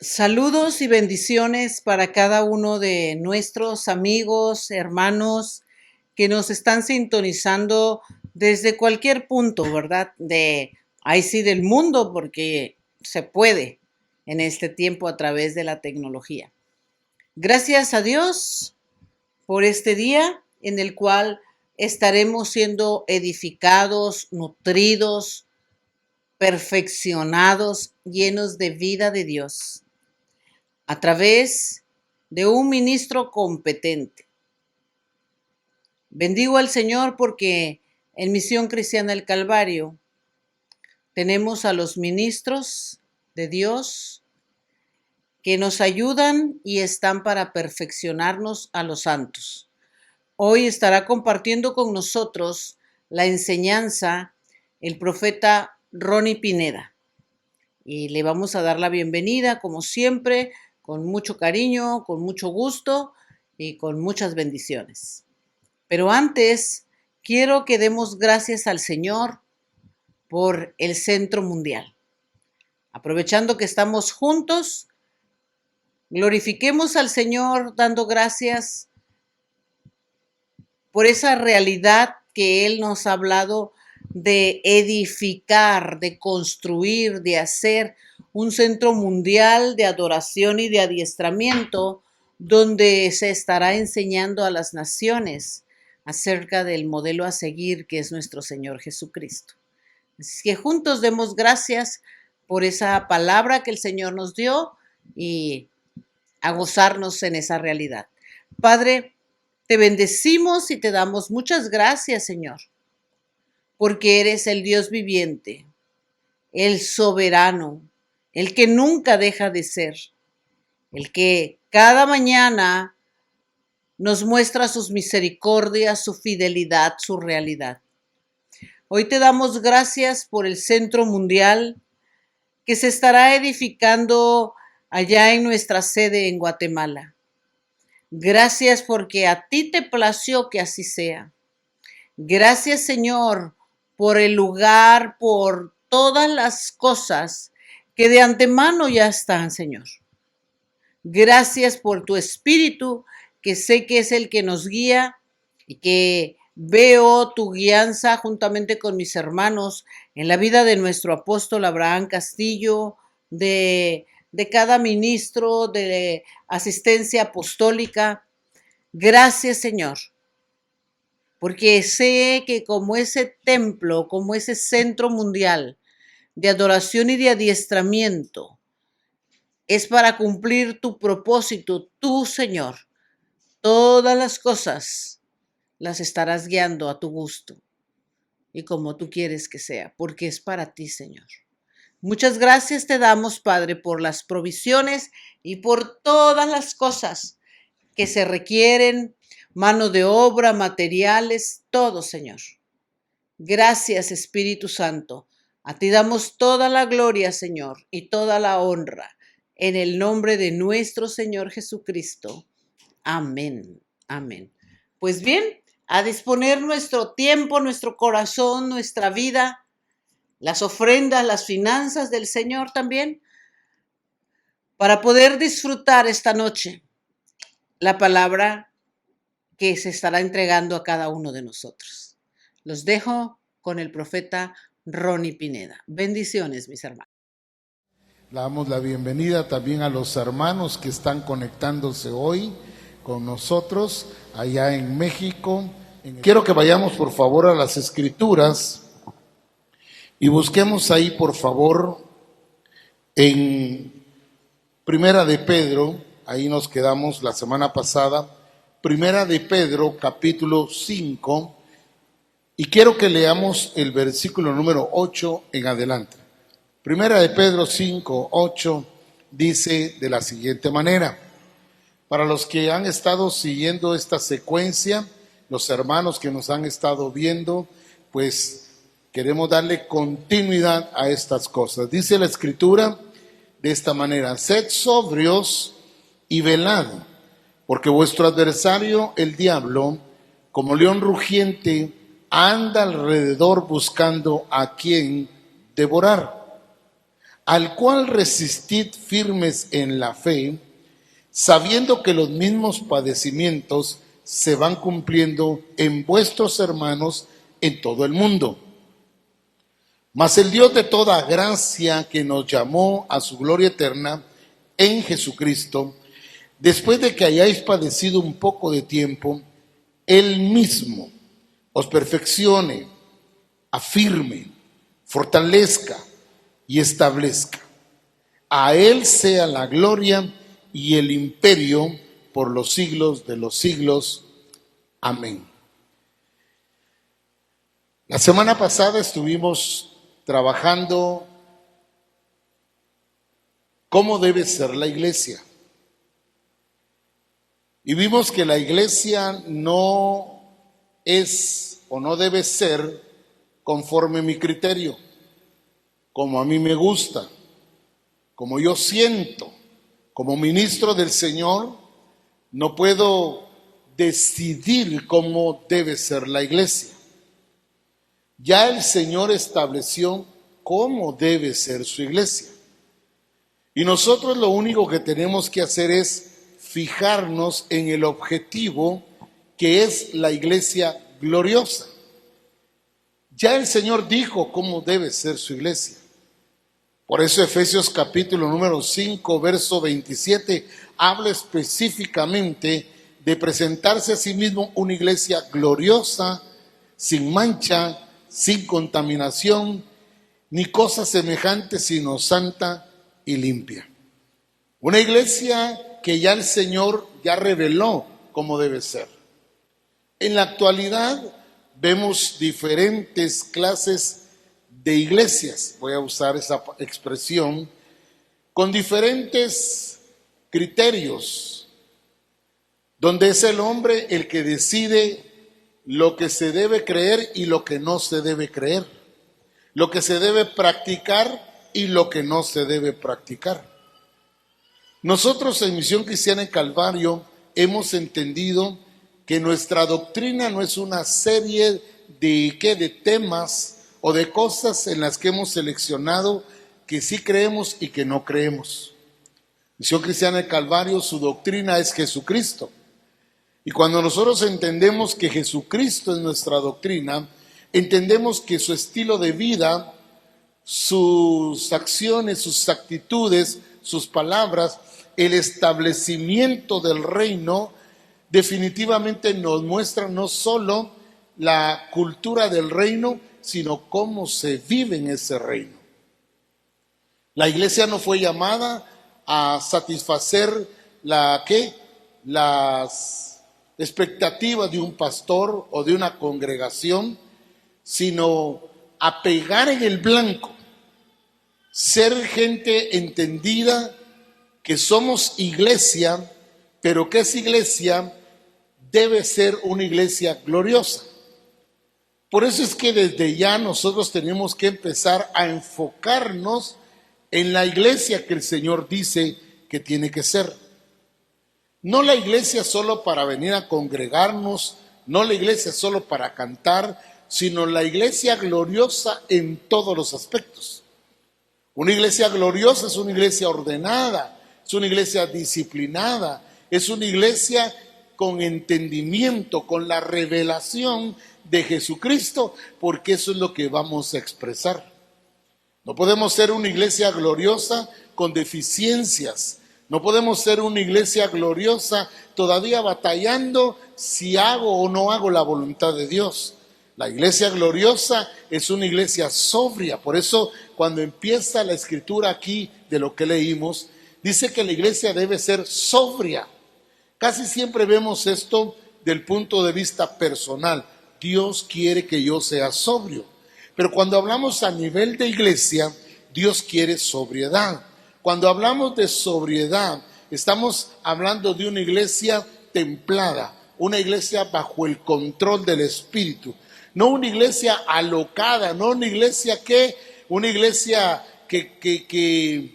Saludos y bendiciones para cada uno de nuestros amigos, hermanos que nos están sintonizando desde cualquier punto, ¿verdad? Ahí sí del mundo, porque se puede en este tiempo a través de la tecnología. Gracias a Dios por este día en el cual estaremos siendo edificados, nutridos, perfeccionados, llenos de vida de Dios a través de un ministro competente. Bendigo al Señor porque en Misión Cristiana del Calvario tenemos a los ministros de Dios que nos ayudan y están para perfeccionarnos a los santos. Hoy estará compartiendo con nosotros la enseñanza el profeta Ronnie Pineda. Y le vamos a dar la bienvenida, como siempre, con mucho cariño, con mucho gusto y con muchas bendiciones. Pero antes, quiero que demos gracias al Señor por el Centro Mundial. Aprovechando que estamos juntos, glorifiquemos al Señor dando gracias por esa realidad que Él nos ha hablado de edificar, de construir, de hacer un centro mundial de adoración y de adiestramiento donde se estará enseñando a las naciones acerca del modelo a seguir que es nuestro Señor Jesucristo. Así que juntos demos gracias por esa palabra que el Señor nos dio y a gozarnos en esa realidad. Padre, te bendecimos y te damos muchas gracias, Señor, porque eres el Dios viviente, el soberano, el que nunca deja de ser, el que cada mañana nos muestra sus misericordias, su fidelidad, su realidad. Hoy te damos gracias por el Centro Mundial que se estará edificando allá en nuestra sede en Guatemala. Gracias porque a ti te plació que así sea. Gracias, Señor, por el lugar, por todas las cosas que de antemano ya están, Señor. Gracias por tu Espíritu, que sé que es el que nos guía y que veo tu guianza juntamente con mis hermanos en la vida de nuestro apóstol Abraham Castillo, de cada ministro de asistencia apostólica. Gracias, Señor, porque sé que como ese templo, como ese centro mundial de adoración y de adiestramiento, es para cumplir tu propósito, tú, Señor. Todas las cosas las estarás guiando a tu gusto y como tú quieres que sea, porque es para ti, Señor. Muchas gracias te damos, Padre, por las provisiones y por todas las cosas que se requieren, mano de obra, materiales, todo, Señor. Gracias, Espíritu Santo. A ti damos toda la gloria, Señor, y toda la honra, en el nombre de nuestro Señor Jesucristo. Amén, amén. Pues bien, a disponer nuestro tiempo, nuestro corazón, nuestra vida, las ofrendas, las finanzas del Señor también, para poder disfrutar esta noche la palabra que se estará entregando a cada uno de nosotros. Los dejo con el profeta Ronnie Pineda. Bendiciones, mis hermanos. Le damos la bienvenida también a los hermanos que están conectándose hoy con nosotros allá en México. Quiero que vayamos por favor a las Escrituras y busquemos ahí por favor en Primera de Pedro, ahí nos quedamos la semana pasada, Primera de Pedro capítulo 5, y quiero que leamos el versículo número 8 en adelante. Primera de Pedro 5, 8 dice de la siguiente manera: para los que han estado siguiendo esta secuencia, los hermanos que nos han estado viendo, pues queremos darle continuidad a estas cosas. Dice la Escritura de esta manera: sed sobrios y velad, porque vuestro adversario, el diablo, como león rugiente, anda alrededor buscando a quien devorar, al cual resistid firmes en la fe, sabiendo que los mismos padecimientos se van cumpliendo en vuestros hermanos en todo el mundo. Mas el Dios de toda gracia, que nos llamó a su gloria eterna en Jesucristo, después de que hayáis padecido un poco de tiempo, Él mismo os perfeccione, afirme, fortalezca y establezca. A Él sea la gloria y el imperio por los siglos de los siglos. Amén. La semana pasada estuvimos trabajando cómo debe ser la iglesia. Y vimos que la iglesia no es o no debe ser conforme a mi criterio, como a mí me gusta, como yo siento. Como ministro del Señor, no puedo decidir cómo debe ser la iglesia. Ya el Señor estableció cómo debe ser su iglesia. Y nosotros lo único que tenemos que hacer es fijarnos en el objetivo, que es la iglesia gloriosa. Ya el Señor dijo cómo debe ser su iglesia. Por eso Efesios capítulo número 5, verso 27, habla específicamente de presentarse a sí mismo una iglesia gloriosa, sin mancha, sin contaminación, ni cosa semejante, sino santa y limpia. Una iglesia que ya el Señor ya reveló cómo debe ser. En la actualidad vemos diferentes clases de iglesias, voy a usar esa expresión, con diferentes criterios, donde es el hombre el que decide lo que se debe creer y lo que no se debe creer, lo que se debe practicar y lo que no se debe practicar. Nosotros en Misión Cristiana en Calvario hemos entendido que nuestra doctrina no es una serie de temas o de cosas en las que hemos seleccionado que sí creemos y que no creemos. Misión Cristiana del Calvario, su doctrina es Jesucristo. Y cuando nosotros entendemos que Jesucristo es nuestra doctrina, entendemos que su estilo de vida, sus acciones, sus actitudes, sus palabras, el establecimiento del reino, definitivamente nos muestra no solo la cultura del reino, sino cómo se vive en ese reino. La iglesia no fue llamada a satisfacer las expectativas de un pastor o de una congregación, sino a pegar en el blanco, ser gente entendida que somos iglesia, pero que esa iglesia debe ser una iglesia gloriosa. Por eso es que desde ya nosotros tenemos que empezar a enfocarnos en la iglesia que el Señor dice que tiene que ser. No la iglesia solo para venir a congregarnos, no la iglesia solo para cantar, sino la iglesia gloriosa en todos los aspectos. Una iglesia gloriosa es una iglesia ordenada, es una iglesia disciplinada, es una iglesia con entendimiento, con la revelación de Jesucristo, porque eso es lo que vamos a expresar. No podemos ser una iglesia gloriosa con deficiencias. No podemos ser una iglesia gloriosa todavía batallando si hago o no hago la voluntad de Dios. La iglesia gloriosa es una iglesia sobria. Por eso cuando empieza la escritura aquí de lo que leímos, dice que la iglesia debe ser sobria. Casi siempre vemos esto del punto de vista personal. Dios quiere que yo sea sobrio. Pero cuando hablamos a nivel de iglesia, Dios quiere sobriedad. Cuando hablamos de sobriedad, estamos hablando de una iglesia templada, una iglesia bajo el control del Espíritu. No una iglesia alocada, no una iglesia que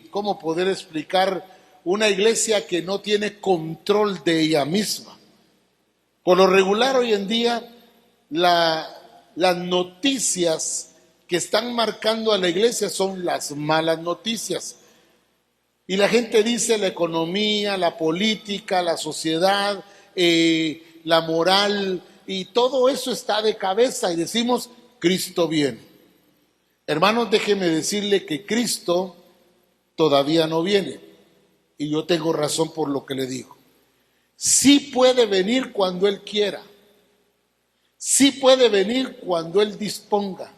¿cómo poder explicar? Una iglesia que no tiene control de ella misma. Por lo regular hoy en día, las noticias que están marcando a la iglesia son las malas noticias. Y la gente dice la economía, la política, la sociedad, la moral, y todo eso está de cabeza y decimos, Cristo viene. Hermanos, déjeme decirle que Cristo todavía no viene. Y yo tengo razón por lo que le digo. Sí puede venir cuando Él quiera. Sí puede venir cuando Él disponga.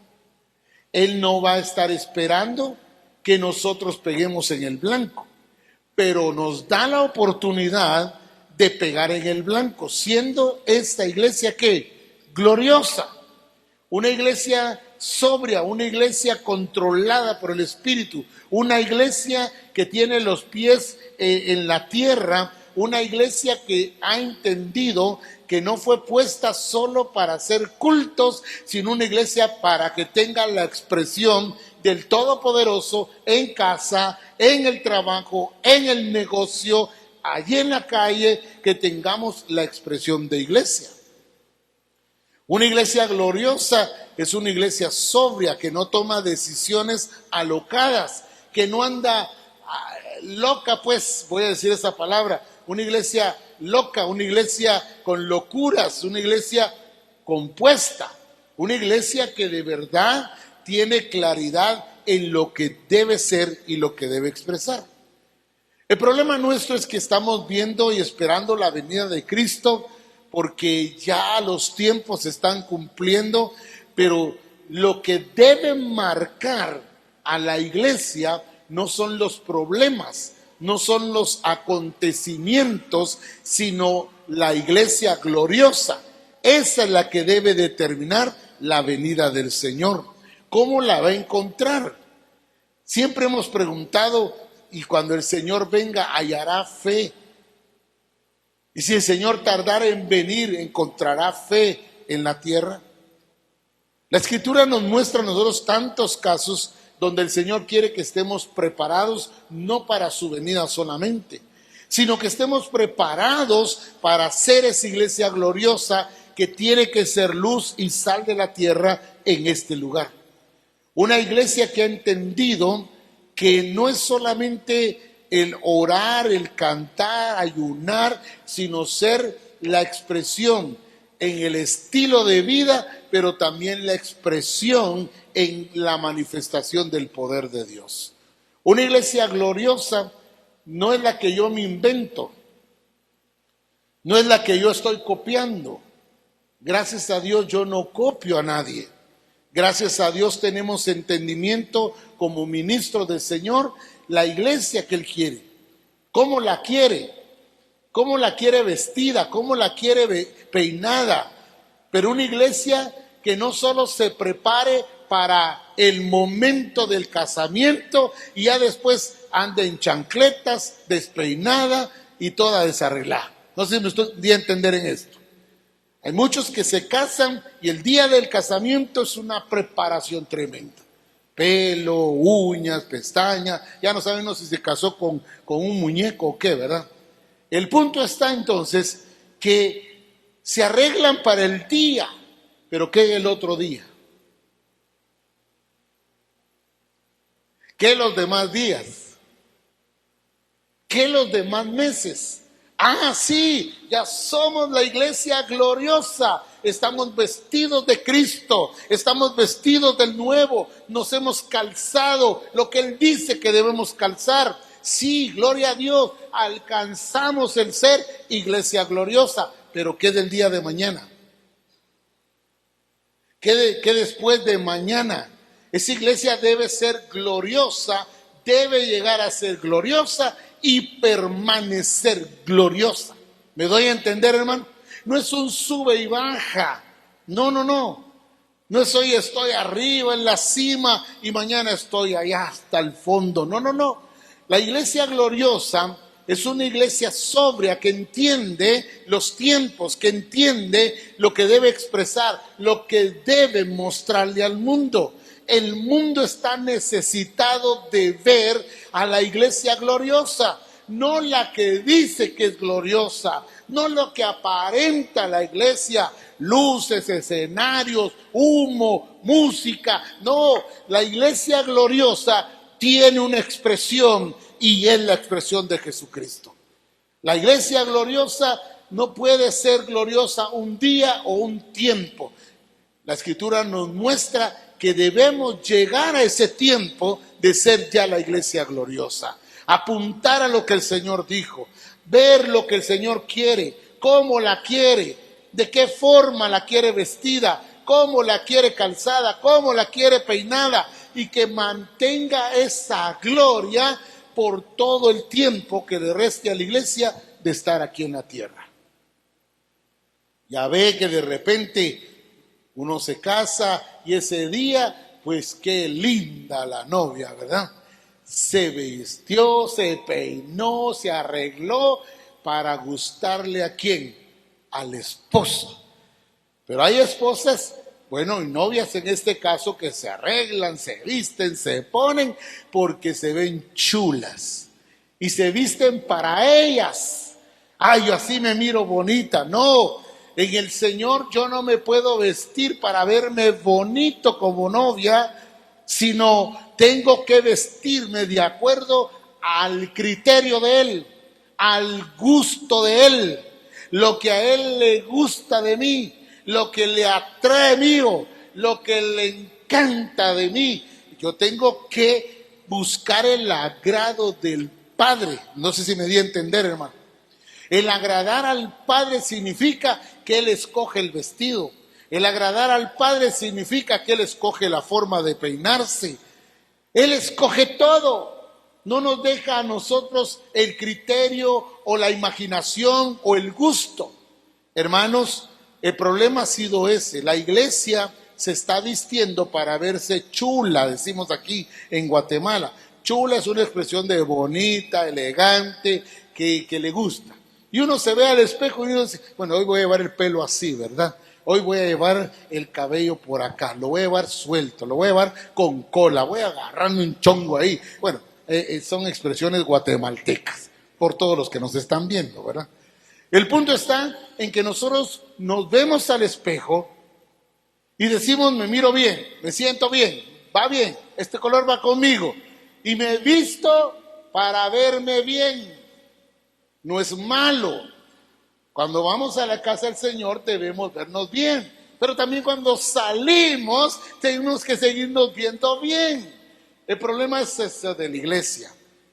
Él no va a estar esperando que nosotros peguemos en el blanco, pero nos da la oportunidad de pegar en el blanco, siendo esta iglesia ¿qué? Gloriosa, una iglesia sobria, una iglesia controlada por el Espíritu, una iglesia que tiene los pies en la tierra, una iglesia que ha entendido que no fue puesta solo para hacer cultos, sino una iglesia para que tenga la expresión del Todopoderoso en casa, en el trabajo, en el negocio, allí en la calle, que tengamos la expresión de iglesia. Una iglesia gloriosa es una iglesia sobria, que no toma decisiones alocadas, que no anda loca, pues voy a decir esa palabra, una iglesia loca, una iglesia con locuras, una iglesia compuesta, una iglesia que de verdad tiene claridad en lo que debe ser y lo que debe expresar. El problema nuestro es que estamos viendo y esperando la venida de Cristo porque ya los tiempos se están cumpliendo, pero lo que debe marcar a la iglesia no son los problemas, no son los acontecimientos, sino la iglesia gloriosa. Esa es la que debe determinar la venida del Señor. ¿Cómo la va a encontrar? Siempre hemos preguntado, y cuando el Señor venga, ¿hallará fe? Y si el Señor tardara en venir, ¿encontrará fe en la tierra? La Escritura nos muestra a nosotros tantos casos donde el Señor quiere que estemos preparados, no para su venida solamente, sino que estemos preparados para ser esa iglesia gloriosa que tiene que ser luz y sal de la tierra en este lugar. Una iglesia que ha entendido que no es solamente el orar, el cantar, ayunar, sino ser la expresión en el estilo de vida, pero también la expresión en la manifestación del poder de Dios. Una iglesia gloriosa no es la que yo me invento, no es la que yo estoy copiando. Gracias a Dios yo no copio a nadie. Gracias a Dios tenemos entendimiento como ministros del Señor, la iglesia que Él quiere. ¿Cómo la quiere? ¿Cómo la quiere vestida? ¿Cómo la quiere peinada? Pero una iglesia que no solo se prepare para el momento del casamiento y ya después ande en chancletas, despeinada y toda desarreglada. No sé si me estoy a entender en esto. Hay muchos que se casan y el día del casamiento es una preparación tremenda. Pelo, uñas, pestañas, ya no sabemos si se casó con un muñeco o qué, ¿verdad? El punto está entonces que se arreglan para el día, pero ¿qué el otro día? ¿Qué los demás días? ¿Qué los demás meses? Ah, sí, ya somos la iglesia gloriosa, estamos vestidos de Cristo, estamos vestidos del nuevo, nos hemos calzado lo que Él dice que debemos calzar. Sí, gloria a Dios, alcanzamos el ser iglesia gloriosa, pero ¿qué del día de mañana? ¿Qué después de mañana? Esa iglesia debe ser gloriosa, debe llegar a ser gloriosa y permanecer gloriosa. ¿Me doy a entender, hermano? No es un sube y baja. No. No es hoy estoy arriba en la cima y mañana estoy allá hasta el fondo. No. La iglesia gloriosa es una iglesia sobria que entiende los tiempos, que entiende lo que debe expresar, lo que debe mostrarle al mundo. El mundo está necesitado de ver a la iglesia gloriosa, no la que dice que es gloriosa, no lo que aparenta la iglesia, luces, escenarios, humo, música. No, la iglesia gloriosa tiene una expresión y es la expresión de Jesucristo. La iglesia gloriosa no puede ser gloriosa un día o un tiempo. La Escritura nos muestra que debemos llegar a ese tiempo de ser ya la iglesia gloriosa. Apuntar a lo que el Señor dijo, ver lo que el Señor quiere, cómo la quiere, de qué forma la quiere vestida, cómo la quiere calzada, cómo la quiere peinada, y que mantenga esa gloria por todo el tiempo que le reste a la iglesia de estar aquí en la tierra. Ya ve que de repente uno se casa y ese día, pues qué linda la novia, ¿verdad? Se vistió, se peinó, se arregló para gustarle ¿a quién? Al esposo. Pero hay esposas, bueno, y novias en este caso, que se arreglan, se visten, se ponen porque se ven chulas y se visten para ellas. Ay, yo así me miro bonita. No, en el Señor yo no me puedo vestir para verme bonito como novia, sino tengo que vestirme de acuerdo al criterio de Él, al gusto de Él, lo que a Él le gusta de mí, lo que le atrae mío, lo que le encanta de mí. Yo tengo que buscar el agrado del Padre. No sé si me di a entender, hermano. El agradar al Padre significa que Él escoge el vestido. El agradar al Padre significa que Él escoge la forma de peinarse. Él escoge todo. No nos deja a nosotros el criterio o la imaginación o el gusto. Hermanos, el problema ha sido ese. La iglesia se está vistiendo para verse chula, decimos aquí en Guatemala. Chula es una expresión de bonita, elegante, que le gusta. Y uno se ve al espejo y uno dice, bueno, hoy voy a llevar el pelo así, ¿verdad? Hoy voy a llevar el cabello por acá, lo voy a llevar suelto, lo voy a llevar con cola, voy a agarrarme un chongo ahí. Bueno, son expresiones guatemaltecas, por todos los que nos están viendo, ¿verdad? El punto está en que nosotros nos vemos al espejo y decimos, me miro bien, me siento bien, va bien, este color va conmigo. Y me he visto para verme bien. No es malo. Cuando vamos a la casa del Señor debemos vernos bien. Pero también cuando salimos tenemos que seguirnos viendo bien. El problema es eso de la iglesia.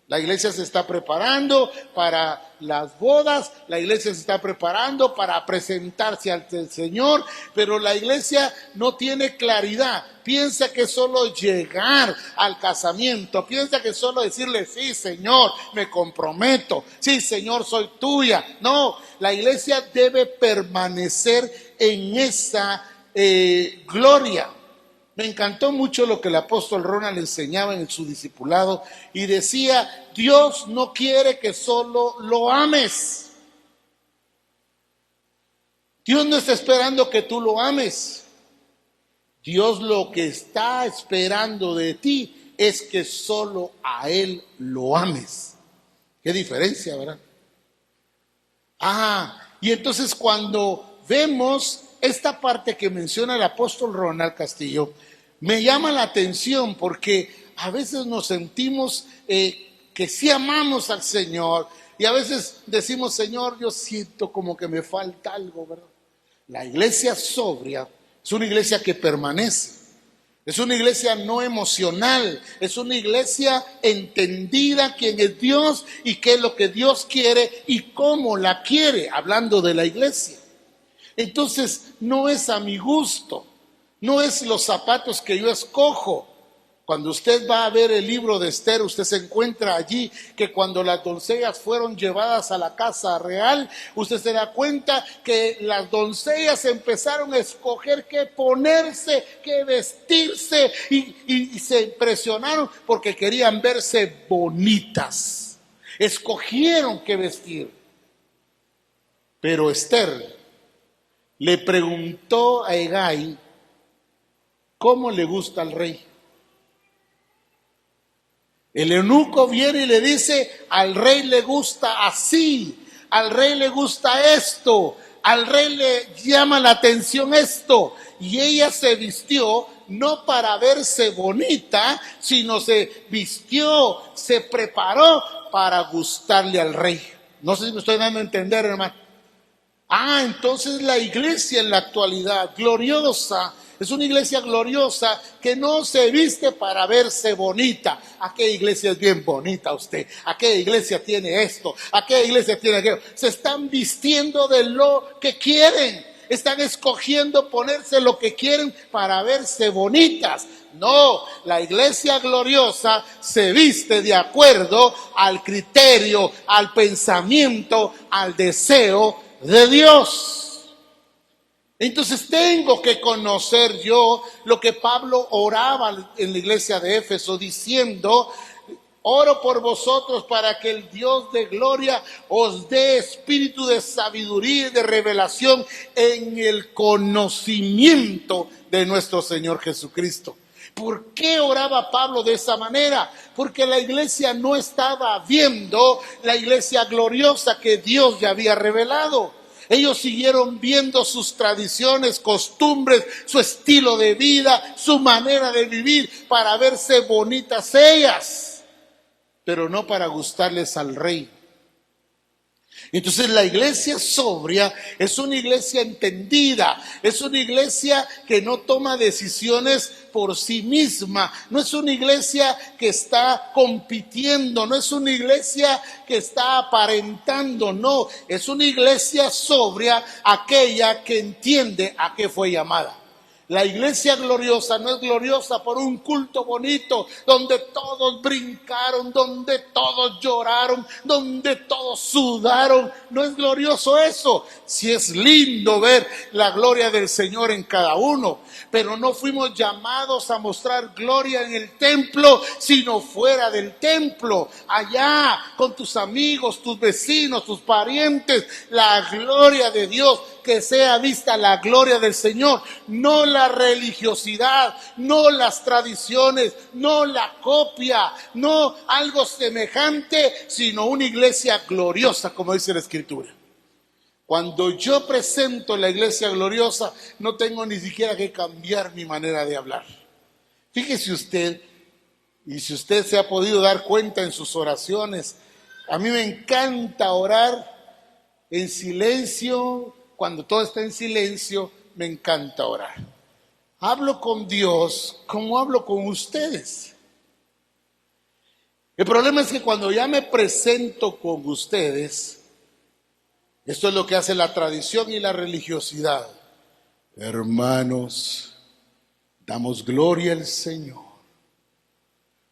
La iglesia se está preparando para las bodas, la iglesia se está preparando para presentarse ante el Señor, pero la iglesia no tiene claridad. Piensa que solo llegar al casamiento, piensa que solo decirle, sí, Señor, me comprometo, sí, Señor, soy tuya. No, la iglesia debe permanecer en esa gloria. Me encantó mucho lo que el apóstol Ronald enseñaba en su discipulado y decía, Dios no quiere que solo lo ames. Dios no está esperando que tú lo ames. Dios lo que está esperando de ti es que solo a Él lo ames. Qué diferencia, ¿verdad? Y entonces cuando vemos esta parte que menciona el apóstol Ronald Castillo, me llama la atención porque a veces nos sentimos que sí amamos al Señor y a veces decimos, Señor, yo siento como que me falta algo, ¿verdad? La iglesia sobria es una iglesia que permanece, es una iglesia no emocional, es una iglesia entendida quién es Dios y qué es lo que Dios quiere y cómo la quiere, hablando de la iglesia. Entonces no es a mi gusto, no es los zapatos que yo escojo. Cuando usted va a ver el libro de Esther, usted se encuentra allí que cuando las doncellas fueron llevadas a la casa real, usted se da cuenta que las doncellas empezaron a escoger qué ponerse, qué vestirse y se impresionaron porque querían verse bonitas. Escogieron qué vestir. Pero Esther le preguntó a Hegai cómo le gusta al rey. El eunuco viene y le dice, al rey le gusta así, al rey le gusta esto, Al rey le llama la atención esto, y ella se vistió no para verse bonita, sino se vistió, se preparó para gustarle al rey. No sé si me estoy dando a entender, hermano. Entonces la iglesia en la actualidad, gloriosa, es una iglesia gloriosa que no se viste para verse bonita. Aquella iglesia es bien bonita usted. Aquella iglesia tiene esto. Aquella iglesia tiene aquello. Se están vistiendo de lo que quieren. Están escogiendo ponerse lo que quieren para verse bonitas. No, la iglesia gloriosa se viste de acuerdo al criterio, al pensamiento, al deseo de Dios. Entonces tengo que conocer yo lo que Pablo oraba en la iglesia de Éfeso diciendo: oro por vosotros para que el Dios de gloria os dé espíritu de sabiduría y de revelación en el conocimiento de nuestro Señor Jesucristo. ¿Por qué oraba Pablo de esa manera? Porque la iglesia no estaba viendo la iglesia gloriosa que Dios ya había revelado. Ellos siguieron viendo sus tradiciones, costumbres, su estilo de vida, su manera de vivir para verse bonitas ellas, pero no para gustarles al rey. Entonces la iglesia sobria es una iglesia entendida, es una iglesia que no toma decisiones por sí misma, no es una iglesia que está compitiendo, no es una iglesia que está aparentando, no, es una iglesia sobria, aquella que entiende a qué fue llamada. La iglesia gloriosa no es gloriosa por un culto bonito, donde todos brincaron, donde todos lloraron, donde todos sudaron. No es glorioso eso. Sí es lindo ver la gloria del Señor en cada uno, pero no fuimos llamados a mostrar gloria en el templo, sino fuera del templo, allá con tus amigos, tus vecinos, tus parientes. La gloria de Dios, que sea vista la gloria del Señor, no la religiosidad, no las tradiciones, no la copia, no algo semejante, sino una iglesia gloriosa, como dice la Escritura. Cuando yo presento la iglesia gloriosa, no tengo ni siquiera que cambiar mi manera de hablar. Fíjese usted, y si usted se ha podido dar cuenta en sus oraciones, a mí me encanta orar en silencio. Cuando todo está en silencio, me encanta orar. Hablo con Dios como hablo con ustedes. El problema es que cuando ya me presento con ustedes, esto es lo que hace la tradición y la religiosidad. Hermanos, damos gloria al Señor.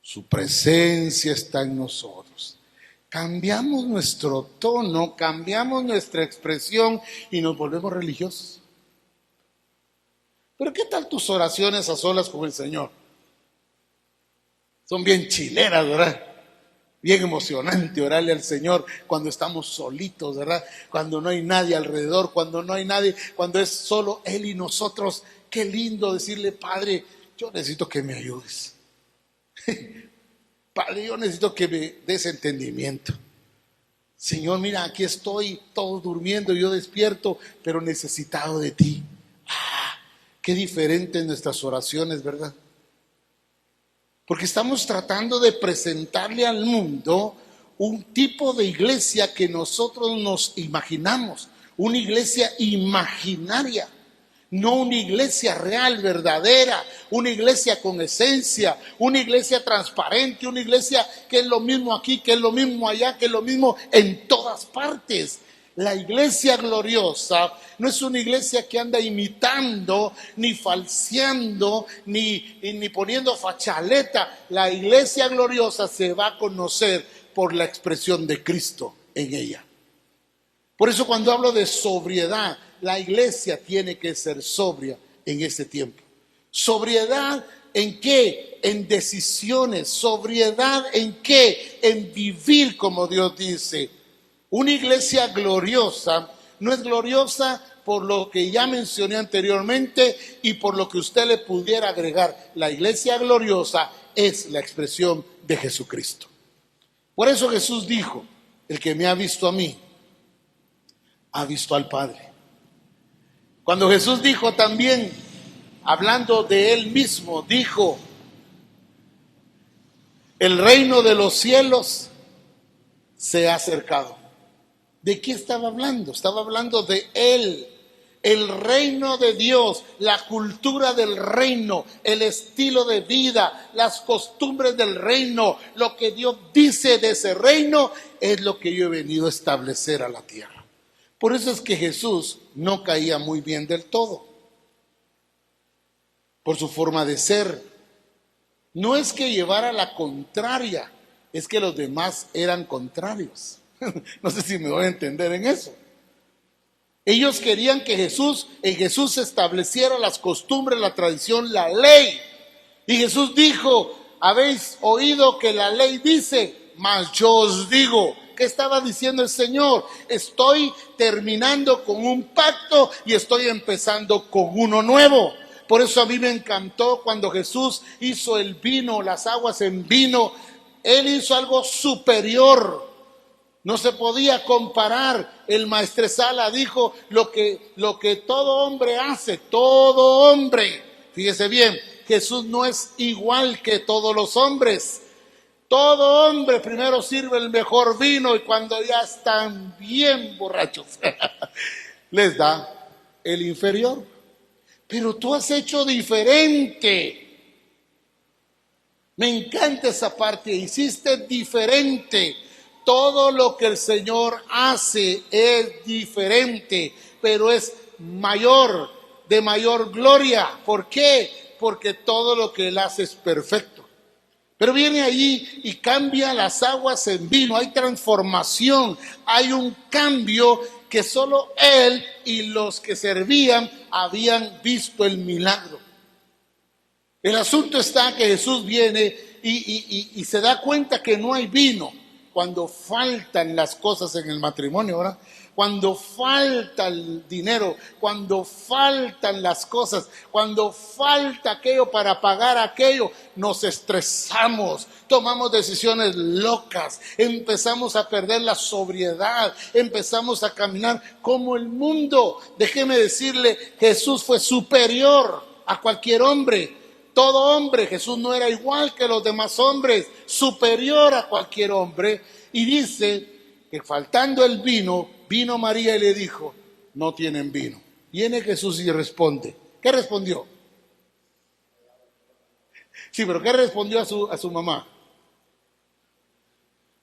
Su presencia está en nosotros. Cambiamos nuestro tono, cambiamos nuestra expresión y nos volvemos religiosos. Pero ¿qué tal tus oraciones a solas con el Señor? Son bien chileras, ¿verdad? Bien emocionante orarle al Señor cuando estamos solitos, ¿verdad? Cuando no hay nadie alrededor, cuando no hay nadie, cuando es solo Él y nosotros. Qué lindo decirle: Padre, yo necesito que me ayudes. Padre, yo necesito que me des entendimiento. Señor, mira, aquí estoy, todos durmiendo, yo despierto, pero necesitado de ti. Qué diferente en nuestras oraciones, ¿verdad? Porque estamos tratando de presentarle al mundo un tipo de iglesia que nosotros nos imaginamos, una iglesia imaginaria. No una iglesia real, verdadera, una iglesia con esencia, una iglesia transparente, una iglesia que es lo mismo aquí, que es lo mismo allá, que es lo mismo en todas partes. La iglesia gloriosa no es una iglesia que anda imitando, ni falseando, ni poniendo fachaleta. La iglesia gloriosa se va a conocer por la expresión de Cristo en ella. Por eso cuando hablo de sobriedad, la iglesia tiene que ser sobria en este tiempo. ¿Sobriedad en qué? En decisiones. ¿Sobriedad en qué? En vivir como Dios dice. Una iglesia gloriosa no es gloriosa por lo que ya mencioné anteriormente y por lo que usted le pudiera agregar. La iglesia gloriosa es la expresión de Jesucristo. Por eso Jesús dijo: el que me ha visto a mí, ha visto al Padre. Cuando Jesús dijo también, hablando de él mismo, dijo, el reino de los cielos se ha acercado. ¿De qué estaba hablando? Estaba hablando de él. El reino de Dios, la cultura del reino, el estilo de vida, las costumbres del reino, lo que Dios dice de ese reino, es lo que yo he venido a establecer a la tierra. Por eso es que Jesús no caía muy bien del todo, por su forma de ser. No es que llevara la contraria, es que los demás eran contrarios. No sé si me voy a entender en eso. Ellos querían que en Jesús se estableciera las costumbres, la tradición, la ley. Y Jesús dijo, habéis oído que la ley dice, mas yo os digo. ¿Qué estaba diciendo el Señor? Estoy terminando con un pacto y estoy empezando con uno nuevo. Por eso a mí me encantó cuando Jesús hizo el vino, las aguas en vino. Él hizo algo superior. No se podía comparar. El maestresala dijo lo que todo hombre hace, todo hombre. Fíjese bien, Jesús no es igual que todos los hombres. Todo hombre primero sirve el mejor vino y cuando ya están bien borrachos, les da el inferior. Pero tú has hecho diferente. Me encanta esa parte, hiciste diferente. Todo lo que el Señor hace es diferente, pero es mayor, de mayor gloria. ¿Por qué? Porque todo lo que Él hace es perfecto. Pero viene allí y cambia las aguas en vino, hay transformación, hay un cambio que solo Él y los que servían habían visto el milagro. El asunto está que Jesús viene y se da cuenta que no hay vino. Cuando faltan las cosas en el matrimonio, ¿verdad? Cuando falta el dinero, cuando faltan las cosas, cuando falta aquello para pagar aquello, nos estresamos, tomamos decisiones locas, empezamos a perder la sobriedad, empezamos a caminar como el mundo. Déjeme decirle, Jesús fue superior a cualquier hombre. Todo hombre, Jesús no era igual que los demás hombres, superior a cualquier hombre. Y dice que faltando el vino, vino María y le dijo, no tienen vino. Viene Jesús y responde. ¿Qué respondió? Sí, pero ¿qué respondió a su mamá?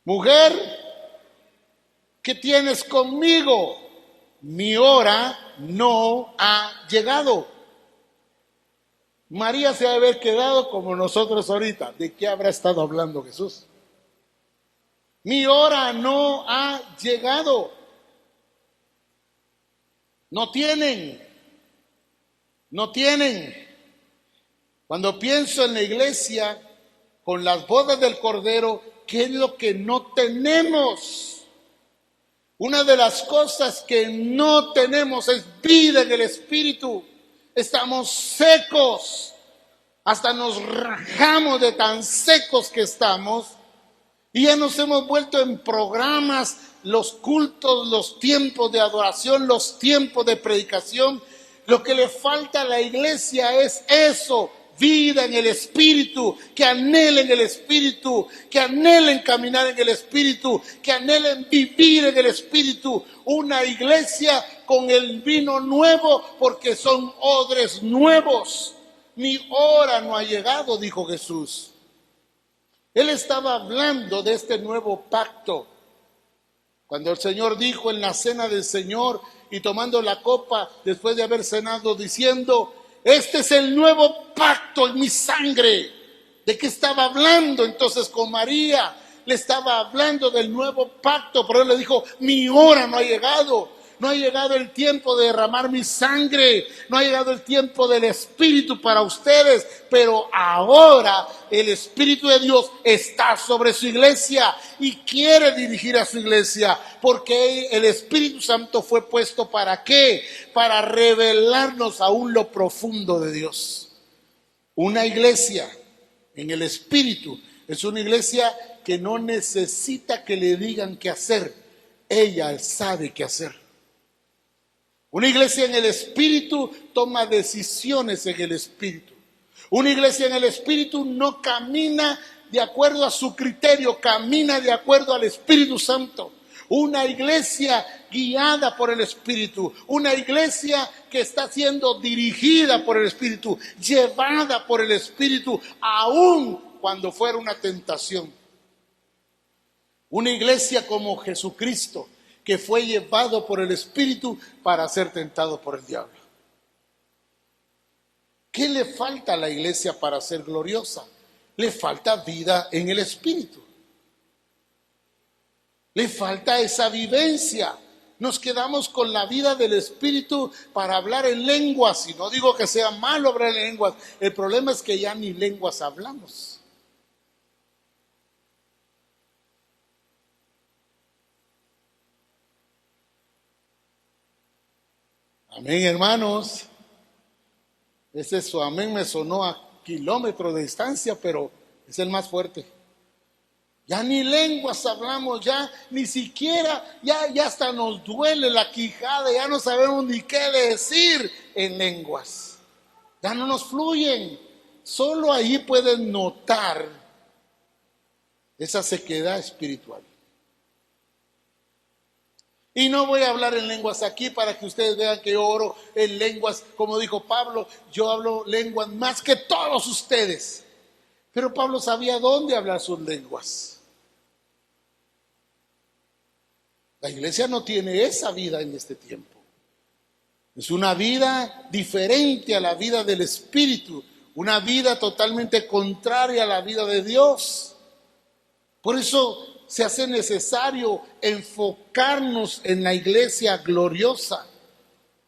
Mujer, ¿qué tienes conmigo? Mi hora no ha llegado. María se va a haber quedado como nosotros ahorita. ¿De qué habrá estado hablando Jesús? Mi hora no ha llegado. No tienen. Cuando pienso en la iglesia, con las bodas del Cordero, ¿qué es lo que no tenemos? Una de las cosas que no tenemos es vida en el Espíritu. Estamos secos, hasta nos rajamos de tan secos que estamos y ya nos hemos vuelto en programas, los cultos, los tiempos de adoración, los tiempos de predicación. Lo que le falta a la iglesia es eso, vida en el Espíritu, que anhelen el Espíritu, que anhelen caminar en el Espíritu, que anhelen vivir en el Espíritu. Una iglesia con el vino nuevo, porque son odres nuevos. Mi hora no ha llegado, dijo Jesús. Él estaba hablando de este nuevo pacto. Cuando el Señor dijo en la cena del Señor y tomando la copa después de haber cenado, diciendo, este es el nuevo pacto en mi sangre. ¿De qué estaba hablando entonces con María? Le estaba hablando del nuevo pacto, pero él le dijo, mi hora no ha llegado. No ha llegado el tiempo de derramar mi sangre. No ha llegado el tiempo del Espíritu para ustedes. Pero ahora el Espíritu de Dios está sobre su iglesia y quiere dirigir a su iglesia. Porque el Espíritu Santo fue puesto ¿para qué? Para revelarnos aún lo profundo de Dios. Una iglesia en el Espíritu es una iglesia que no necesita que le digan qué hacer. Ella sabe qué hacer. Una iglesia en el Espíritu toma decisiones en el Espíritu. Una iglesia en el Espíritu no camina de acuerdo a su criterio, camina de acuerdo al Espíritu Santo. Una iglesia guiada por el Espíritu, una iglesia que está siendo dirigida por el Espíritu, llevada por el Espíritu, aun cuando fuera una tentación. Una iglesia como Jesucristo, que fue llevado por el Espíritu para ser tentado por el diablo. ¿Qué le falta a la iglesia para ser gloriosa? Le falta vida en el Espíritu. Le falta esa vivencia. Nos quedamos con la vida del Espíritu para hablar en lenguas. Y no digo que sea malo hablar en lenguas. El problema es que ya ni lenguas hablamos. Amén, hermanos. Ese su amén me sonó a kilómetros de distancia, pero es el más fuerte. Ya ni lenguas hablamos, ya ni siquiera, ya hasta nos duele la quijada, ya no sabemos ni qué decir en lenguas. Ya no nos fluyen. Solo ahí pueden notar esa sequedad espiritual. Y no voy a hablar en lenguas aquí para que ustedes vean que yo oro en lenguas, como dijo Pablo, yo hablo lenguas más que todos ustedes. Pero Pablo sabía dónde hablar sus lenguas. La iglesia no tiene esa vida en este tiempo. Es una vida diferente a la vida del Espíritu, una vida totalmente contraria a la vida de Dios. Por eso se hace necesario enfocarnos en la iglesia gloriosa.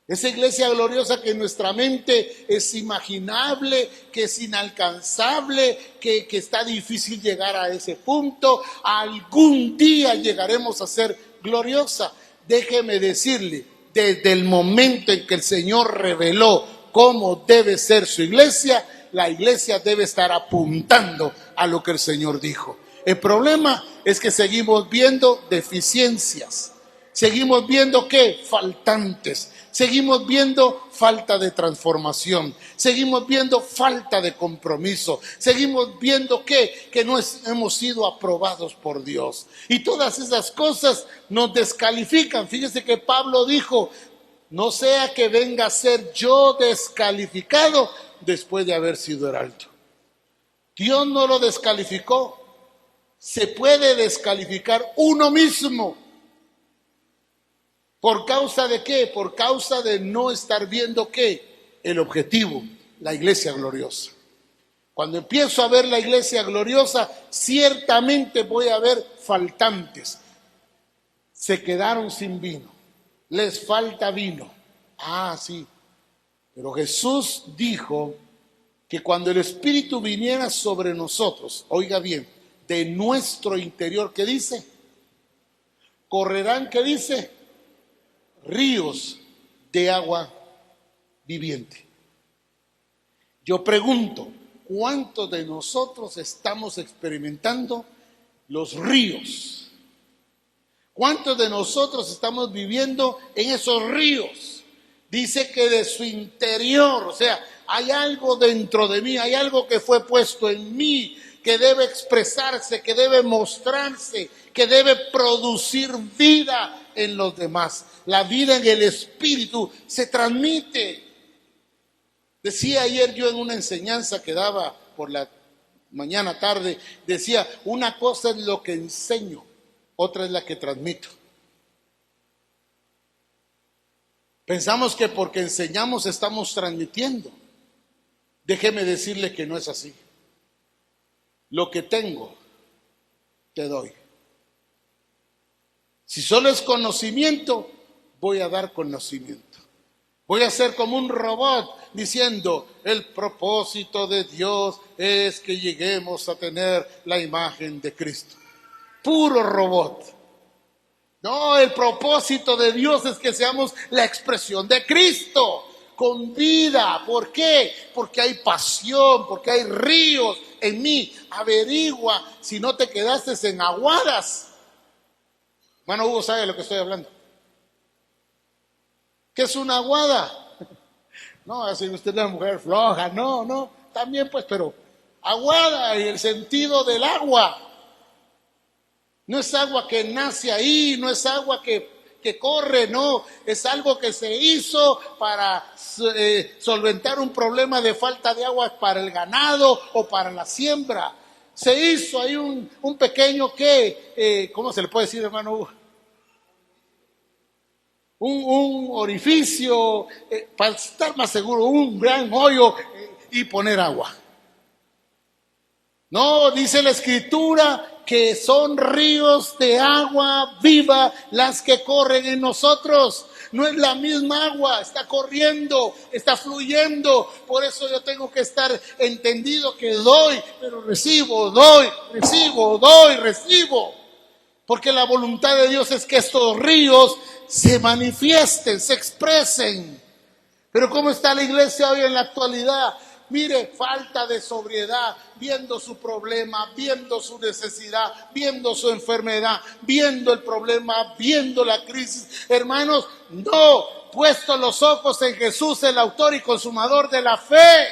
Esa iglesia gloriosa que en nuestra mente es imaginable, que es inalcanzable, que está difícil llegar a ese punto. Algún día llegaremos a ser gloriosa. Déjeme decirle, desde el momento en que el Señor reveló cómo debe ser su iglesia, la iglesia debe estar apuntando a lo que el Señor dijo. El problema es que seguimos viendo deficiencias, seguimos viendo ¿qué? Faltantes, seguimos viendo falta de transformación, seguimos viendo falta de compromiso, seguimos viendo que no hemos sido aprobados por Dios. Y todas esas cosas nos descalifican. Fíjese que Pablo dijo, no sea que venga a ser yo descalificado después de haber sido heraldo. Dios no lo descalificó. Se puede descalificar uno mismo. ¿Por causa de qué? Por causa de no estar viendo ¿qué? El objetivo, la iglesia gloriosa. Cuando empiezo a ver la iglesia gloriosa, ciertamente voy a ver faltantes. Se quedaron sin vino, les falta vino. Ah, sí. Pero Jesús dijo que cuando el Espíritu viniera sobre nosotros, oiga bien, de nuestro interior, ¿qué dice? Correrán, ¿qué dice? Ríos de agua viviente. Yo pregunto, ¿cuántos de nosotros estamos experimentando los ríos? ¿Cuántos de nosotros estamos viviendo en esos ríos? Dice que de su interior, o sea, hay algo dentro de mí, hay algo que fue puesto en mí, que debe expresarse, que debe mostrarse, que debe producir vida en los demás. La vida en el Espíritu se transmite. Decía ayer yo en una enseñanza que daba por la mañana tarde, decía, una cosa es lo que enseño, otra es la que transmito. Pensamos que porque enseñamos estamos transmitiendo. Déjeme decirle que no es así. Lo que tengo, te doy. Si solo es conocimiento, voy a dar conocimiento. Voy a ser como un robot diciendo, el propósito de Dios es que lleguemos a tener la imagen de Cristo. Puro robot. No, el propósito de Dios es que seamos la expresión de Cristo, con vida. ¿Por qué? Porque hay pasión, porque hay ríos en mí. Averigua si no te quedaste en aguadas. Bueno, Hugo sabe de lo que estoy hablando. ¿Qué es una aguada? No, así usted es una mujer floja, no, también pues, pero aguada en el sentido del agua. No es agua que nace ahí, no es agua que corre, no, es algo que se hizo para solventar un problema de falta de agua para el ganado o para la siembra. Se hizo ahí un pequeño ¿cómo se le puede decir, hermano? Un orificio, para estar más seguro, un gran hoyo y poner agua. No, dice la Escritura que son ríos de agua viva las que corren en nosotros. No es la misma agua, está corriendo, está fluyendo. Por eso yo tengo que estar entendido que doy, pero recibo, doy, recibo. Porque la voluntad de Dios es que estos ríos se manifiesten, se expresen. Pero ¿cómo está la iglesia hoy en la actualidad? Mire, falta de sobriedad, viendo su problema, viendo su necesidad, viendo su enfermedad, viendo el problema, viendo la crisis. Hermanos, no, puesto los ojos en Jesús, el autor y consumador de la fe.